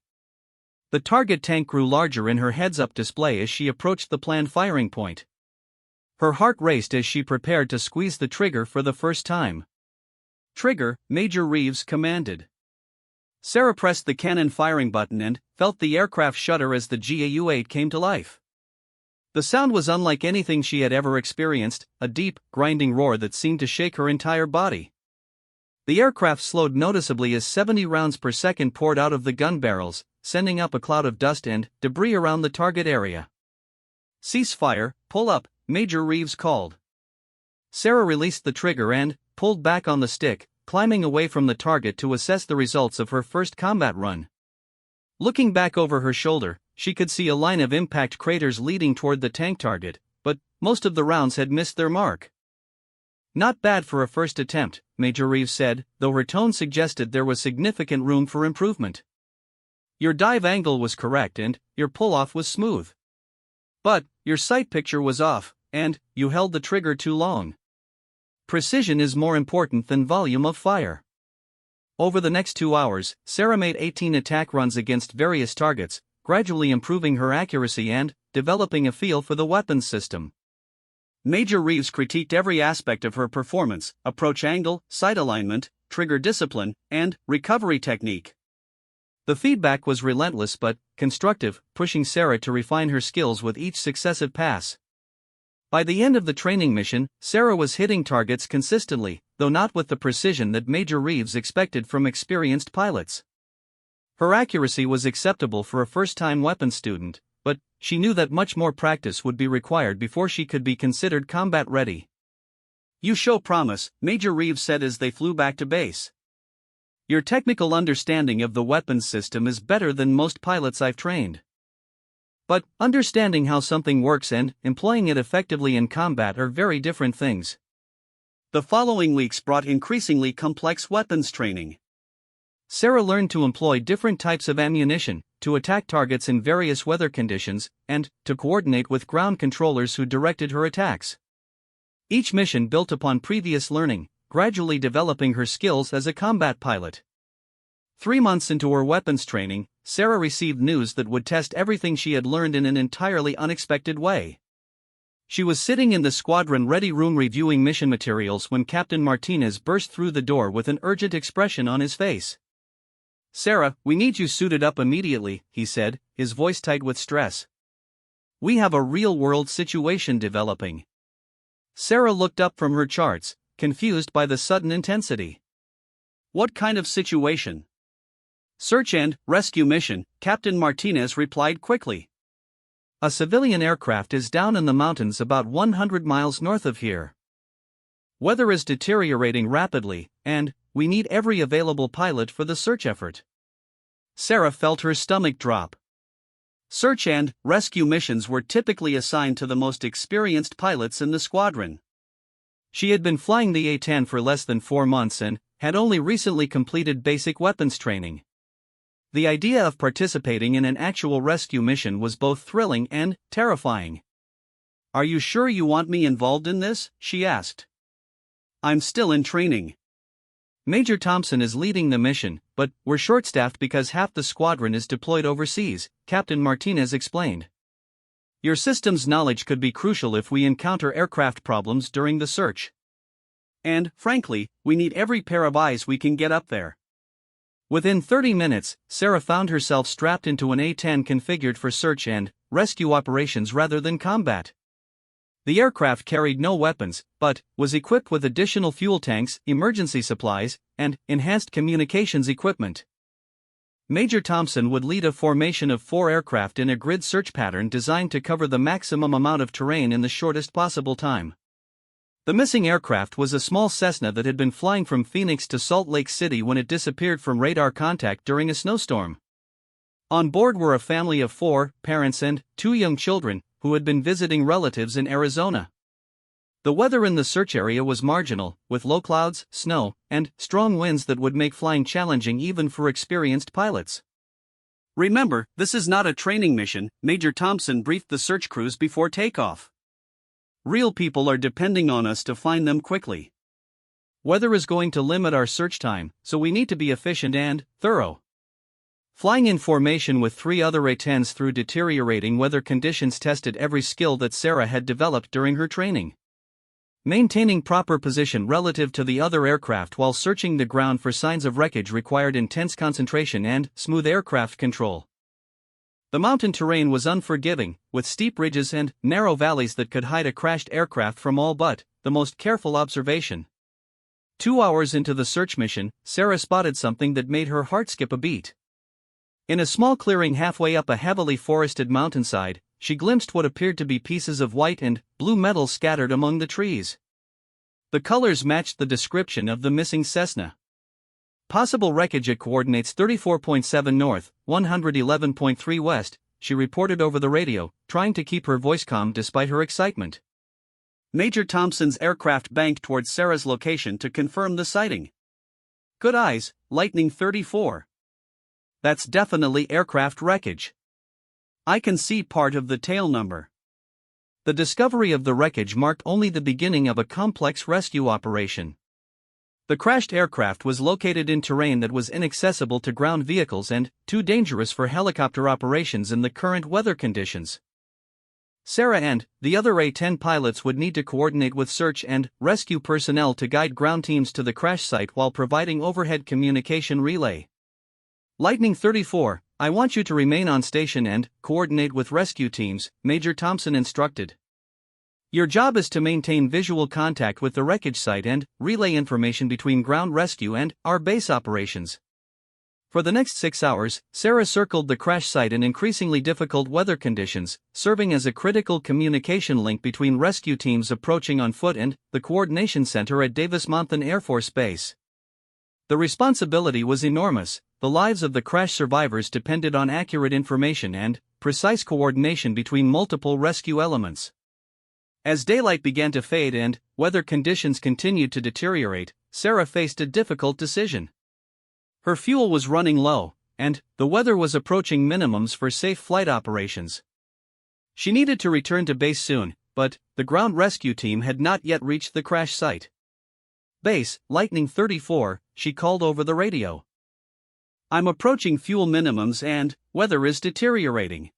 A: The target tank grew larger in her heads-up display as she approached the planned firing point. Her heart raced as she prepared to squeeze the trigger for the first time. "Trigger," Major Reeves commanded. Sarah pressed the cannon firing button and felt the aircraft shudder as the GAU-8 came to life. The sound was unlike anything she had ever experienced, a deep, grinding roar that seemed to shake her entire body. The aircraft slowed noticeably as 70 rounds per second poured out of the gun barrels, sending up a cloud of dust and debris around the target area. "Cease fire, pull up," Major Reeves called. Sarah released the trigger and pulled back on the stick, climbing away from the target to assess the results of her first combat run. Looking back over her shoulder, she could see a line of impact craters leading toward the tank target, but most of the rounds had missed their mark. "Not bad for a first attempt," Major Reeves said, though her tone suggested there was significant room for improvement. "Your dive angle was correct and your pull-off was smooth. But your sight picture was off, and you held the trigger too long. Precision is more important than volume of fire." Over the next 2 hours, Sarah made 18 attack runs against various targets, gradually improving her accuracy and developing a feel for the weapons system. Major Reeves critiqued every aspect of her performance: approach angle, sight alignment, trigger discipline, and recovery technique. The feedback was relentless but constructive, pushing Sarah to refine her skills with each successive pass. By the end of the training mission, Sarah was hitting targets consistently, though not with the precision that Major Reeves expected from experienced pilots. Her accuracy was acceptable for a first-time weapons student, but she knew that much more practice would be required before she could be considered combat-ready. "You show promise," Major Reeves said as they flew back to base. "Your technical understanding of the weapons system is better than most pilots I've trained. But understanding how something works and employing it effectively in combat are very different things." The following weeks brought increasingly complex weapons training. Sarah learned to employ different types of ammunition, to attack targets in various weather conditions, and to coordinate with ground controllers who directed her attacks. Each mission built upon previous learning, gradually developing her skills as a combat pilot. 3 months into her weapons training, Sarah received news that would test everything she had learned in an entirely unexpected way. She was sitting in the squadron ready room reviewing mission materials when Captain Martinez burst through the door with an urgent expression on his face. "Sarah, we need you suited up immediately," he said, his voice tight with stress. "We have a real-world situation developing." Sarah looked up from her charts, confused by the sudden intensity. "What kind of situation?" "Search and rescue mission," Captain Martinez replied quickly. "A civilian aircraft is down in the mountains about 100 miles north of here. Weather is deteriorating rapidly, and we need every available pilot for the search effort." Sarah felt her stomach drop. Search and rescue missions were typically assigned to the most experienced pilots in the squadron. She had been flying the A-10 for less than 4 months and had only recently completed basic weapons training. The idea of participating in an actual rescue mission was both thrilling and terrifying. "Are you sure you want me involved in this?" she asked. "I'm still in training. Major Thompson is leading the mission, but we're short-staffed because half the squadron is deployed overseas," Captain Martinez explained. "Your systems knowledge could be crucial if we encounter aircraft problems during the search. And, frankly, we need every pair of eyes we can get up there." Within 30 minutes, Sarah found herself strapped into an A-10 configured for search and rescue operations rather than combat. The aircraft carried no weapons, but was equipped with additional fuel tanks, emergency supplies, and enhanced communications equipment. Major Thompson would lead a formation of 4 aircraft in a grid search pattern designed to cover the maximum amount of terrain in the shortest possible time. The missing aircraft was a small Cessna that had been flying from Phoenix to Salt Lake City when it disappeared from radar contact during a snowstorm. On board were a family of 4, parents and 2 young children, who had been visiting relatives in Arizona. The weather in the search area was marginal, with low clouds, snow, and strong winds that would make flying challenging even for experienced pilots. "Remember, this is not a training mission," Major Thompson briefed the search crews before takeoff. "Real people are depending on us to find them quickly. Weather is going to limit our search time, so we need to be efficient and thorough." Flying in formation with 3 other A-10s through deteriorating weather conditions tested every skill that Sarah had developed during her training. Maintaining proper position relative to the other aircraft while searching the ground for signs of wreckage required intense concentration and smooth aircraft control. The mountain terrain was unforgiving, with steep ridges and narrow valleys that could hide a crashed aircraft from all but the most careful observation. 2 hours into the search mission, Sarah spotted something that made her heart skip a beat. In a small clearing halfway up a heavily forested mountainside, she glimpsed what appeared to be pieces of white and blue metal scattered among the trees. The colors matched the description of the missing Cessna. Possible wreckage at coordinates 34.7 north, 111.3 west, she reported over the radio, trying to keep her voice calm despite her excitement. Major Thompson's aircraft banked towards Sarah's location to confirm the sighting. Good eyes, Lightning 34. That's definitely aircraft wreckage. I can see part of the tail number. The discovery of the wreckage marked only the beginning of a complex rescue operation. The crashed aircraft was located in terrain that was inaccessible to ground vehicles and too dangerous for helicopter operations in the current weather conditions. Sarah and the other A-10 pilots would need to coordinate with search and rescue personnel to guide ground teams to the crash site while providing overhead communication relay. Lightning 34, I want you to remain on station and coordinate with rescue teams, Major Thompson instructed. Your job is to maintain visual contact with the wreckage site and relay information between ground rescue and our base operations. For the next 6 hours, Sarah circled the crash site in increasingly difficult weather conditions, serving as a critical communication link between rescue teams approaching on foot and the coordination center at Davis-Monthan Air Force Base. The responsibility was enormous. The lives of the crash survivors depended on accurate information and precise coordination between multiple rescue elements. As daylight began to fade and weather conditions continued to deteriorate, Sarah faced a difficult decision. Her fuel was running low, and the weather was approaching minimums for safe flight operations. She needed to return to base soon, but the ground rescue team had not yet reached the crash site. Base, Lightning 34, she called over the radio. I'm approaching fuel minimums and weather is deteriorating.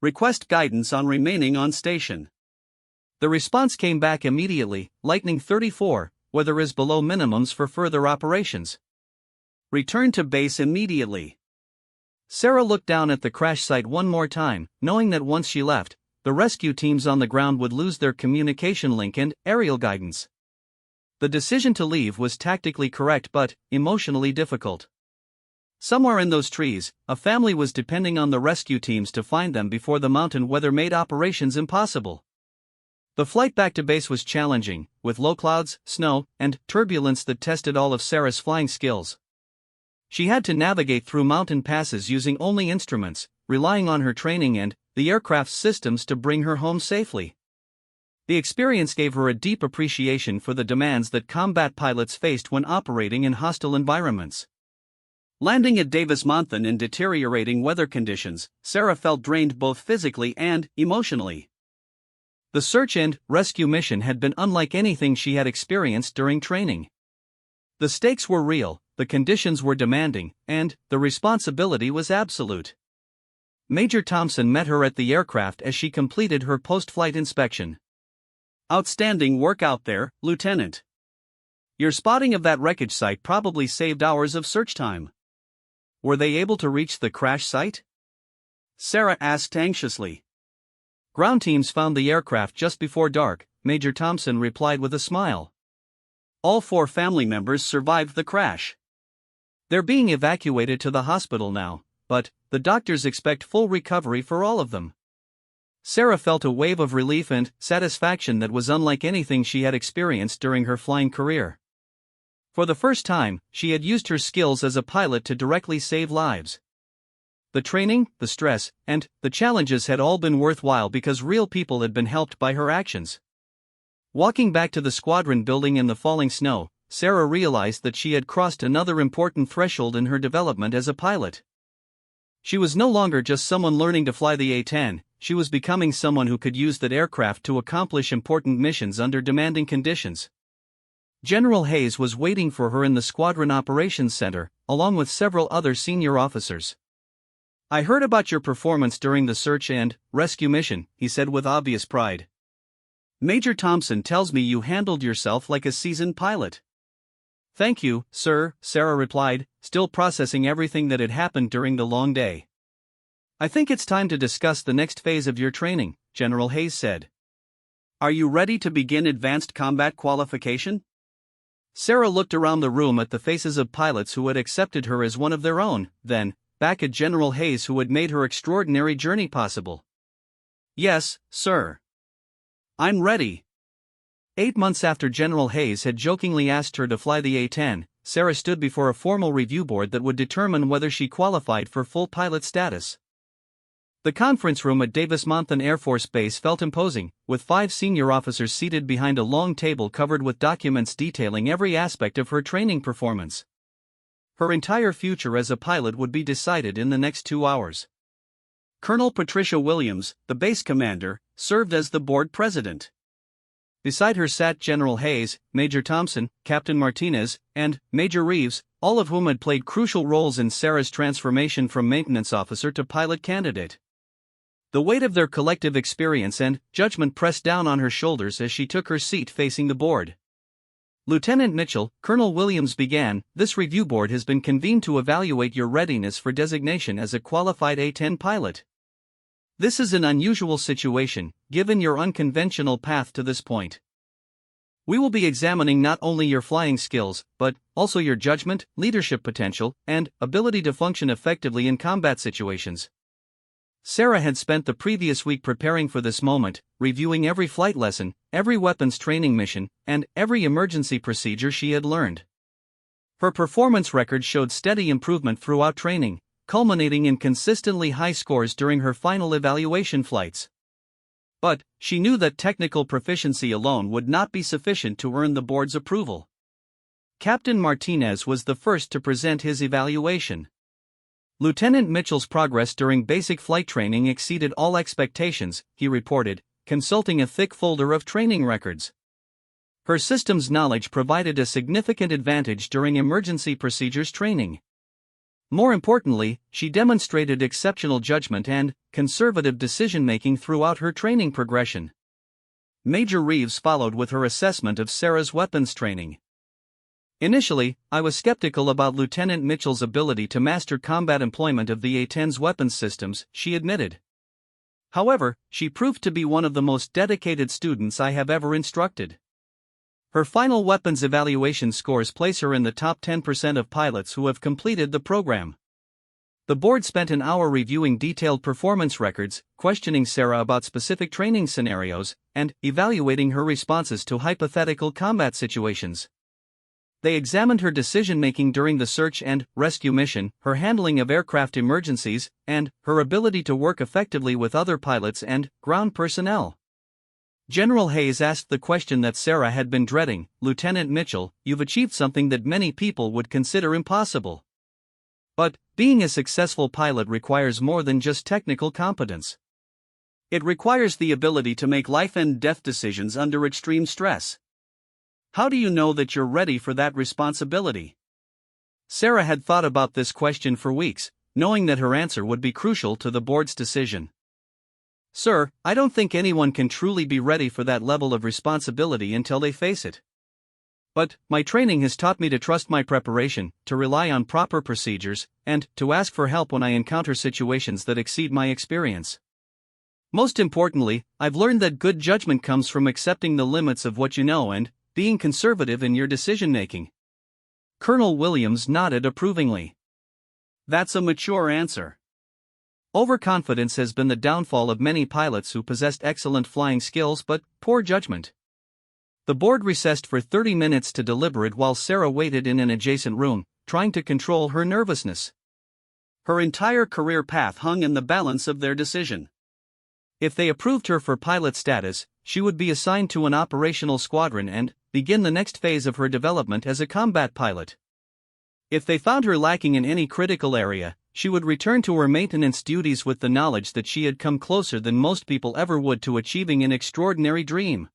A: Request guidance on remaining on station. The response came back immediately, Lightning 34, weather is below minimums for further operations. Return to base immediately. Sarah looked down at the crash site one more time, knowing that once she left, the rescue teams on the ground would lose their communication link and aerial guidance. The decision to leave was tactically correct but emotionally difficult. Somewhere in those trees, a family was depending on the rescue teams to find them before the mountain weather made operations impossible. The flight back to base was challenging, with low clouds, snow, and turbulence that tested all of Sarah's flying skills. She had to navigate through mountain passes using only instruments, relying on her training and the aircraft's systems to bring her home safely. The experience gave her a deep appreciation for the demands that combat pilots faced when operating in hostile environments. Landing at Davis-Monthan in deteriorating weather conditions, Sarah felt drained both physically and emotionally. The search and rescue mission had been unlike anything she had experienced during training. The stakes were real, the conditions were demanding, and the responsibility was absolute. Major Thompson met her at the aircraft as she completed her post-flight inspection. Outstanding work out there, Lieutenant. Your spotting of that wreckage site probably saved hours of search time. Were they able to reach the crash site? Sarah asked anxiously. Ground teams found the aircraft just before dark, Major Thompson replied with a smile. All 4 family members survived the crash. They're being evacuated to the hospital now, but the doctors expect full recovery for all of them. Sarah felt a wave of relief and satisfaction that was unlike anything she had experienced during her flying career. For the first time, she had used her skills as a pilot to directly save lives. The training, the stress, and the challenges had all been worthwhile because real people had been helped by her actions. Walking back to the squadron building in the falling snow, Sarah realized that she had crossed another important threshold in her development as a pilot. She was no longer just someone learning to fly the A-10, she was becoming someone who could use that aircraft to accomplish important missions under demanding conditions. General Hayes was waiting for her in the Squadron Operations Center, along with several other senior officers. I heard about your performance during the search and rescue mission, he said with obvious pride. Major Thompson tells me you handled yourself like a seasoned pilot. Thank you, sir, Sarah replied, still processing everything that had happened during the long day. I think it's time to discuss the next phase of your training, General Hayes said. Are you ready to begin advanced combat qualification? Sarah looked around the room at the faces of pilots who had accepted her as one of their own, then, back at General Hayes who had made her extraordinary journey possible. Yes, sir. I'm ready. 8 months after General Hayes had jokingly asked her to fly the A-10, Sarah stood before a formal review board that would determine whether she qualified for full pilot status. The conference room at Davis-Monthan Air Force Base felt imposing, with 5 senior officers seated behind a long table covered with documents detailing every aspect of her training performance. Her entire future as a pilot would be decided in the next 2 hours. Colonel Patricia Williams, the base commander, served as the board president. Beside her sat General Hayes, Major Thompson, Captain Martinez, and Major Reeves, all of whom had played crucial roles in Sarah's transformation from maintenance officer to pilot candidate. The weight of their collective experience and judgment pressed down on her shoulders as she took her seat facing the board. Lieutenant Mitchell, Colonel Williams began, this review board has been convened to evaluate your readiness for designation as a qualified A-10 pilot. This is an unusual situation, given your unconventional path to this point. We will be examining not only your flying skills, but also your judgment, leadership potential, and ability to function effectively in combat situations. Sarah had spent the previous week preparing for this moment, reviewing every flight lesson, every weapons training mission, and every emergency procedure she had learned. Her performance record showed steady improvement throughout training, culminating in consistently high scores during her final evaluation flights. But she knew that technical proficiency alone would not be sufficient to earn the board's approval. Captain Martinez was the first to present his evaluation. Lieutenant Mitchell's progress during basic flight training exceeded all expectations, he reported, consulting a thick folder of training records. Her systems knowledge provided a significant advantage during emergency procedures training. More importantly, she demonstrated exceptional judgment and conservative decision-making throughout her training progression. Major Reeves followed with her assessment of Sarah's weapons training. Initially, I was skeptical about Lieutenant Mitchell's ability to master combat employment of the A-10's weapons systems, she admitted. However, she proved to be one of the most dedicated students I have ever instructed. Her final weapons evaluation scores place her in the top 10% of pilots who have completed the program. The board spent an hour reviewing detailed performance records, questioning Sarah about specific training scenarios, and evaluating her responses to hypothetical combat situations. They examined her decision-making during the search and rescue mission, her handling of aircraft emergencies, and her ability to work effectively with other pilots and ground personnel. General Hayes asked the question that Sarah had been dreading, Lieutenant Mitchell, you've achieved something that many people would consider impossible. But being a successful pilot requires more than just technical competence. It requires the ability to make life and death decisions under extreme stress. How do you know that you're ready for that responsibility? Sarah had thought about this question for weeks, knowing that her answer would be crucial to the board's decision. Sir, I don't think anyone can truly be ready for that level of responsibility until they face it. But my training has taught me to trust my preparation, to rely on proper procedures, and to ask for help when I encounter situations that exceed my experience. Most importantly, I've learned that good judgment comes from accepting the limits of what you know and being conservative in your decision-making. Colonel Williams nodded approvingly. That's a mature answer. Overconfidence has been the downfall of many pilots who possessed excellent flying skills but poor judgment. The board recessed for 30 minutes to deliberate while Sarah waited in an adjacent room, trying to control her nervousness. Her entire career path hung in the balance of their decision. If they approved her for pilot status, she would be assigned to an operational squadron and begin the next phase of her development as a combat pilot. If they found her lacking in any critical area, she would return to her maintenance duties with the knowledge that she had come closer than most people ever would to achieving an extraordinary dream.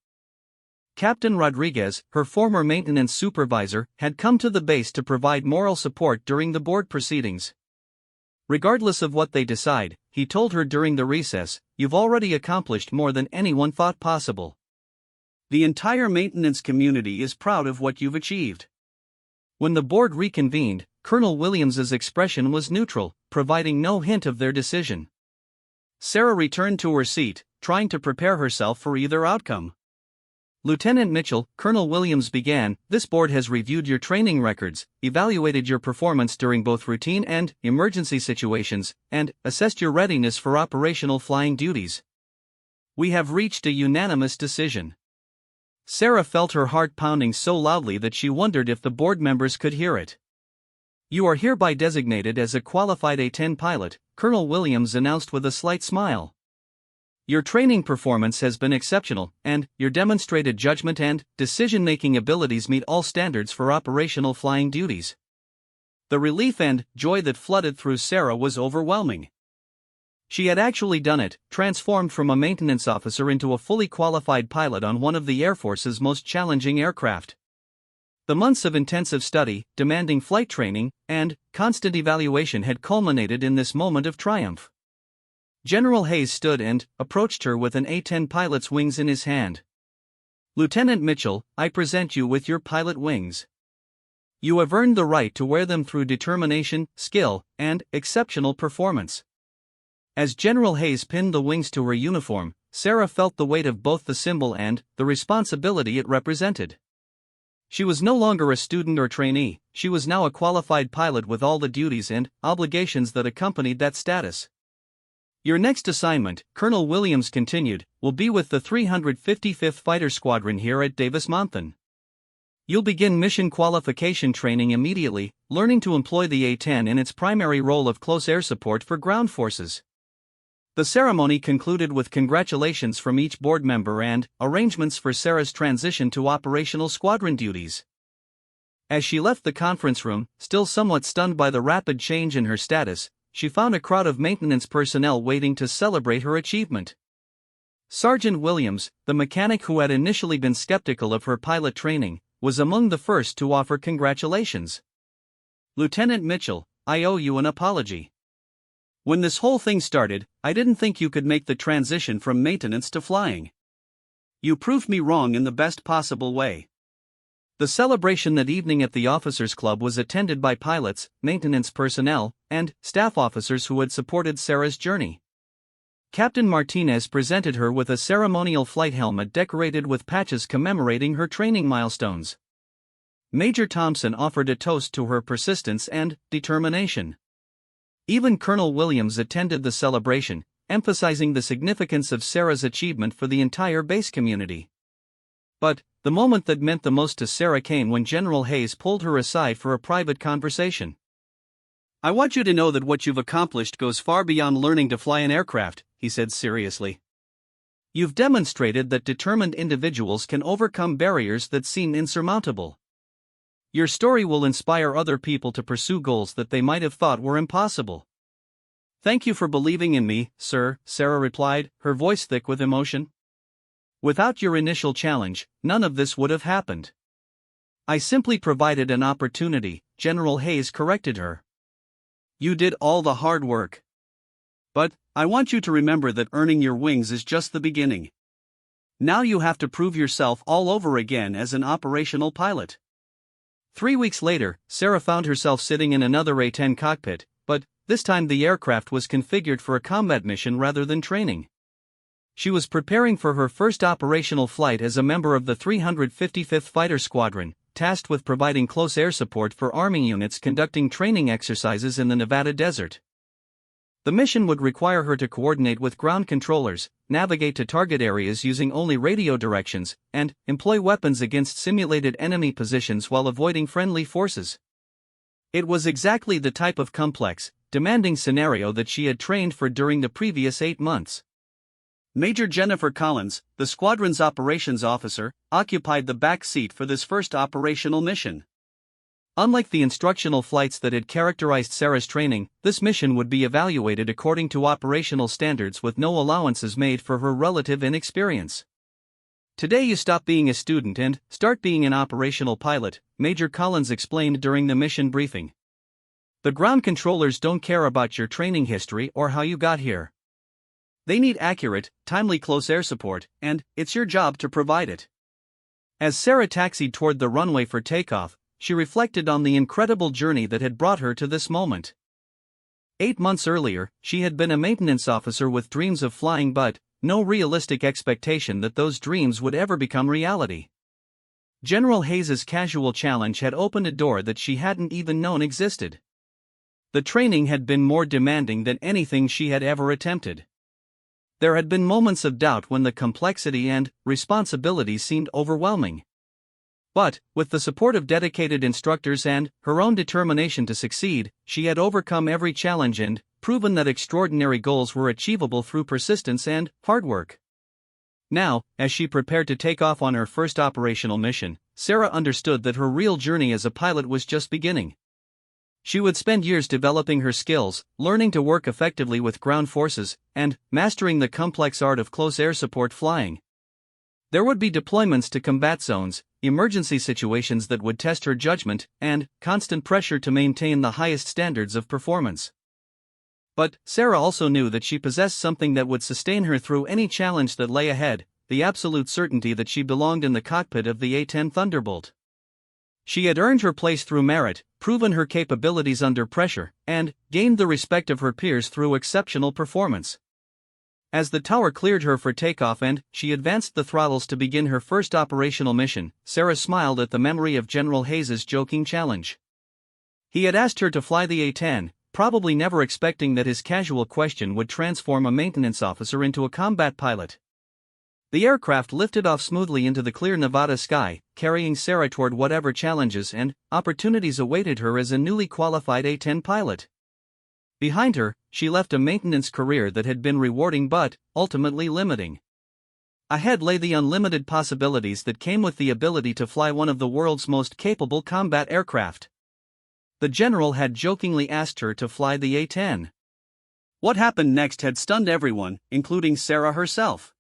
A: Captain Rodriguez, her former maintenance supervisor, had come to the base to provide moral support during the board proceedings. Regardless of what they decide, he told her during the recess, you've already accomplished more than anyone thought possible. The entire maintenance community is proud of what you've achieved. When the board reconvened, Colonel Williams's expression was neutral, providing no hint of their decision. Sarah returned to her seat, trying to prepare herself for either outcome. Lieutenant Mitchell, Colonel Williams began, this board has reviewed your training records, evaluated your performance during both routine and emergency situations, and assessed your readiness for operational flying duties. We have reached a unanimous decision. Sarah felt her heart pounding so loudly that she wondered if the board members could hear it. You are hereby designated as a qualified A-10 pilot, Colonel Williams announced with a slight smile. Your training performance has been exceptional, and your demonstrated judgment and decision-making abilities meet all standards for operational flying duties. The relief and joy that flooded through Sarah was overwhelming. She had actually done it, transformed from a maintenance officer into a fully qualified pilot on one of the Air Force's most challenging aircraft. The months of intensive study, demanding flight training, and constant evaluation had culminated in this moment of triumph. General Hayes stood and approached her with an A-10 pilot's wings in his hand. Lieutenant Mitchell, I present you with your pilot wings. You have earned the right to wear them through determination, skill, and exceptional performance. As General Hayes pinned the wings to her uniform, Sarah felt the weight of both the symbol and the responsibility it represented. She was no longer a student or trainee, she was now a qualified pilot with all the duties and obligations that accompanied that status. Your next assignment, Colonel Williams continued, will be with the 355th Fighter Squadron here at Davis-Monthan. You'll begin mission qualification training immediately, learning to employ the A-10 in its primary role of close air support for ground forces. The ceremony concluded with congratulations from each board member and arrangements for Sarah's transition to operational squadron duties. As she left the conference room, still somewhat stunned by the rapid change in her status, she found a crowd of maintenance personnel waiting to celebrate her achievement. Sergeant Williams, the mechanic who had initially been skeptical of her pilot training, was among the first to offer congratulations. Lieutenant Mitchell, I owe you an apology. When this whole thing started, I didn't think you could make the transition from maintenance to flying. You proved me wrong in the best possible way. The celebration that evening at the Officers Club was attended by pilots, maintenance personnel, and staff officers who had supported Sarah's journey. Captain Martinez presented her with a ceremonial flight helmet decorated with patches commemorating her training milestones. Major Thompson offered a toast to her persistence and determination. Even Colonel Williams attended the celebration, emphasizing the significance of Sarah's achievement for the entire base community. But the moment that meant the most to Sarah came when General Hayes pulled her aside for a private conversation. I want you to know that what you've accomplished goes far beyond learning to fly an aircraft, he said seriously. You've demonstrated that determined individuals can overcome barriers that seem insurmountable. Your story will inspire other people to pursue goals that they might have thought were impossible. Thank you for believing in me, sir, Sarah replied, her voice thick with emotion. Without your initial challenge, none of this would have happened. I simply provided an opportunity, General Hayes corrected her. You did all the hard work. But I want you to remember that earning your wings is just the beginning. Now you have to prove yourself all over again as an operational pilot. 3 weeks later, Sarah found herself sitting in another A-10 cockpit, but this time the aircraft was configured for a combat mission rather than training. She was preparing for her first operational flight as a member of the 355th Fighter Squadron, tasked with providing close air support for Army units conducting training exercises in the Nevada desert. The mission would require her to coordinate with ground controllers, navigate to target areas using only radio directions, and employ weapons against simulated enemy positions while avoiding friendly forces. It was exactly the type of complex, demanding scenario that she had trained for during the previous 8 months. Major Jennifer Collins, the squadron's operations officer, occupied the back seat for this first operational mission. Unlike the instructional flights that had characterized Sarah's training, this mission would be evaluated according to operational standards with no allowances made for her relative inexperience. Today you stop being a student and start being an operational pilot, Major Collins explained during the mission briefing. The ground controllers don't care about your training history or how you got here. They need accurate, timely close air support, and it's your job to provide it. As Sarah taxied toward the runway for takeoff, she reflected on the incredible journey that had brought her to this moment. 8 months earlier, she had been a maintenance officer with dreams of flying but no realistic expectation that those dreams would ever become reality. General Hayes's casual challenge had opened a door that she hadn't even known existed. The training had been more demanding than anything she had ever attempted. There had been moments of doubt when the complexity and responsibility seemed overwhelming. But, with the support of dedicated instructors and her own determination to succeed, she had overcome every challenge and proven that extraordinary goals were achievable through persistence and hard work. Now, as she prepared to take off on her first operational mission, Sarah understood that her real journey as a pilot was just beginning. She would spend years developing her skills, learning to work effectively with ground forces, and mastering the complex art of close air support flying. There would be deployments to combat zones, emergency situations that would test her judgment, and constant pressure to maintain the highest standards of performance. But Sarah also knew that she possessed something that would sustain her through any challenge that lay ahead, the absolute certainty that she belonged in the cockpit of the A-10 Thunderbolt. She had earned her place through merit, proven her capabilities under pressure, and gained the respect of her peers through exceptional performance. As the tower cleared her for takeoff and she advanced the throttles to begin her first operational mission, Sarah smiled at the memory of General Hayes's joking challenge. He had asked her to fly the A-10, probably never expecting that his casual question would transform a maintenance officer into a combat pilot. The aircraft lifted off smoothly into the clear Nevada sky, carrying Sarah toward whatever challenges and opportunities awaited her as a newly qualified A-10 pilot. Behind her, she left a maintenance career that had been rewarding but ultimately limiting. Ahead lay the unlimited possibilities that came with the ability to fly one of the world's most capable combat aircraft. The general had jokingly asked her to fly the A-10. What happened next had stunned everyone, including Sarah herself.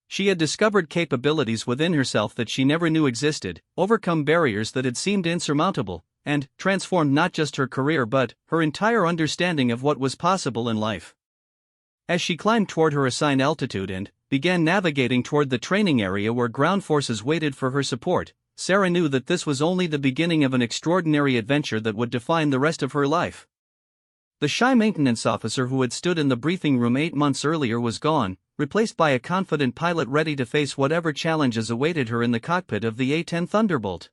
A: She had discovered capabilities within herself that she never knew existed, overcome barriers that had seemed insurmountable, and transformed not just her career but her entire understanding of what was possible in life. As she climbed toward her assigned altitude and began navigating toward the training area where ground forces waited for her support, Sarah knew that this was only the beginning of an extraordinary adventure that would define the rest of her life. The shy maintenance officer who had stood in the briefing room 8 months earlier was gone, replaced by a confident pilot ready to face whatever challenges awaited her in the cockpit of the A-10 Thunderbolt.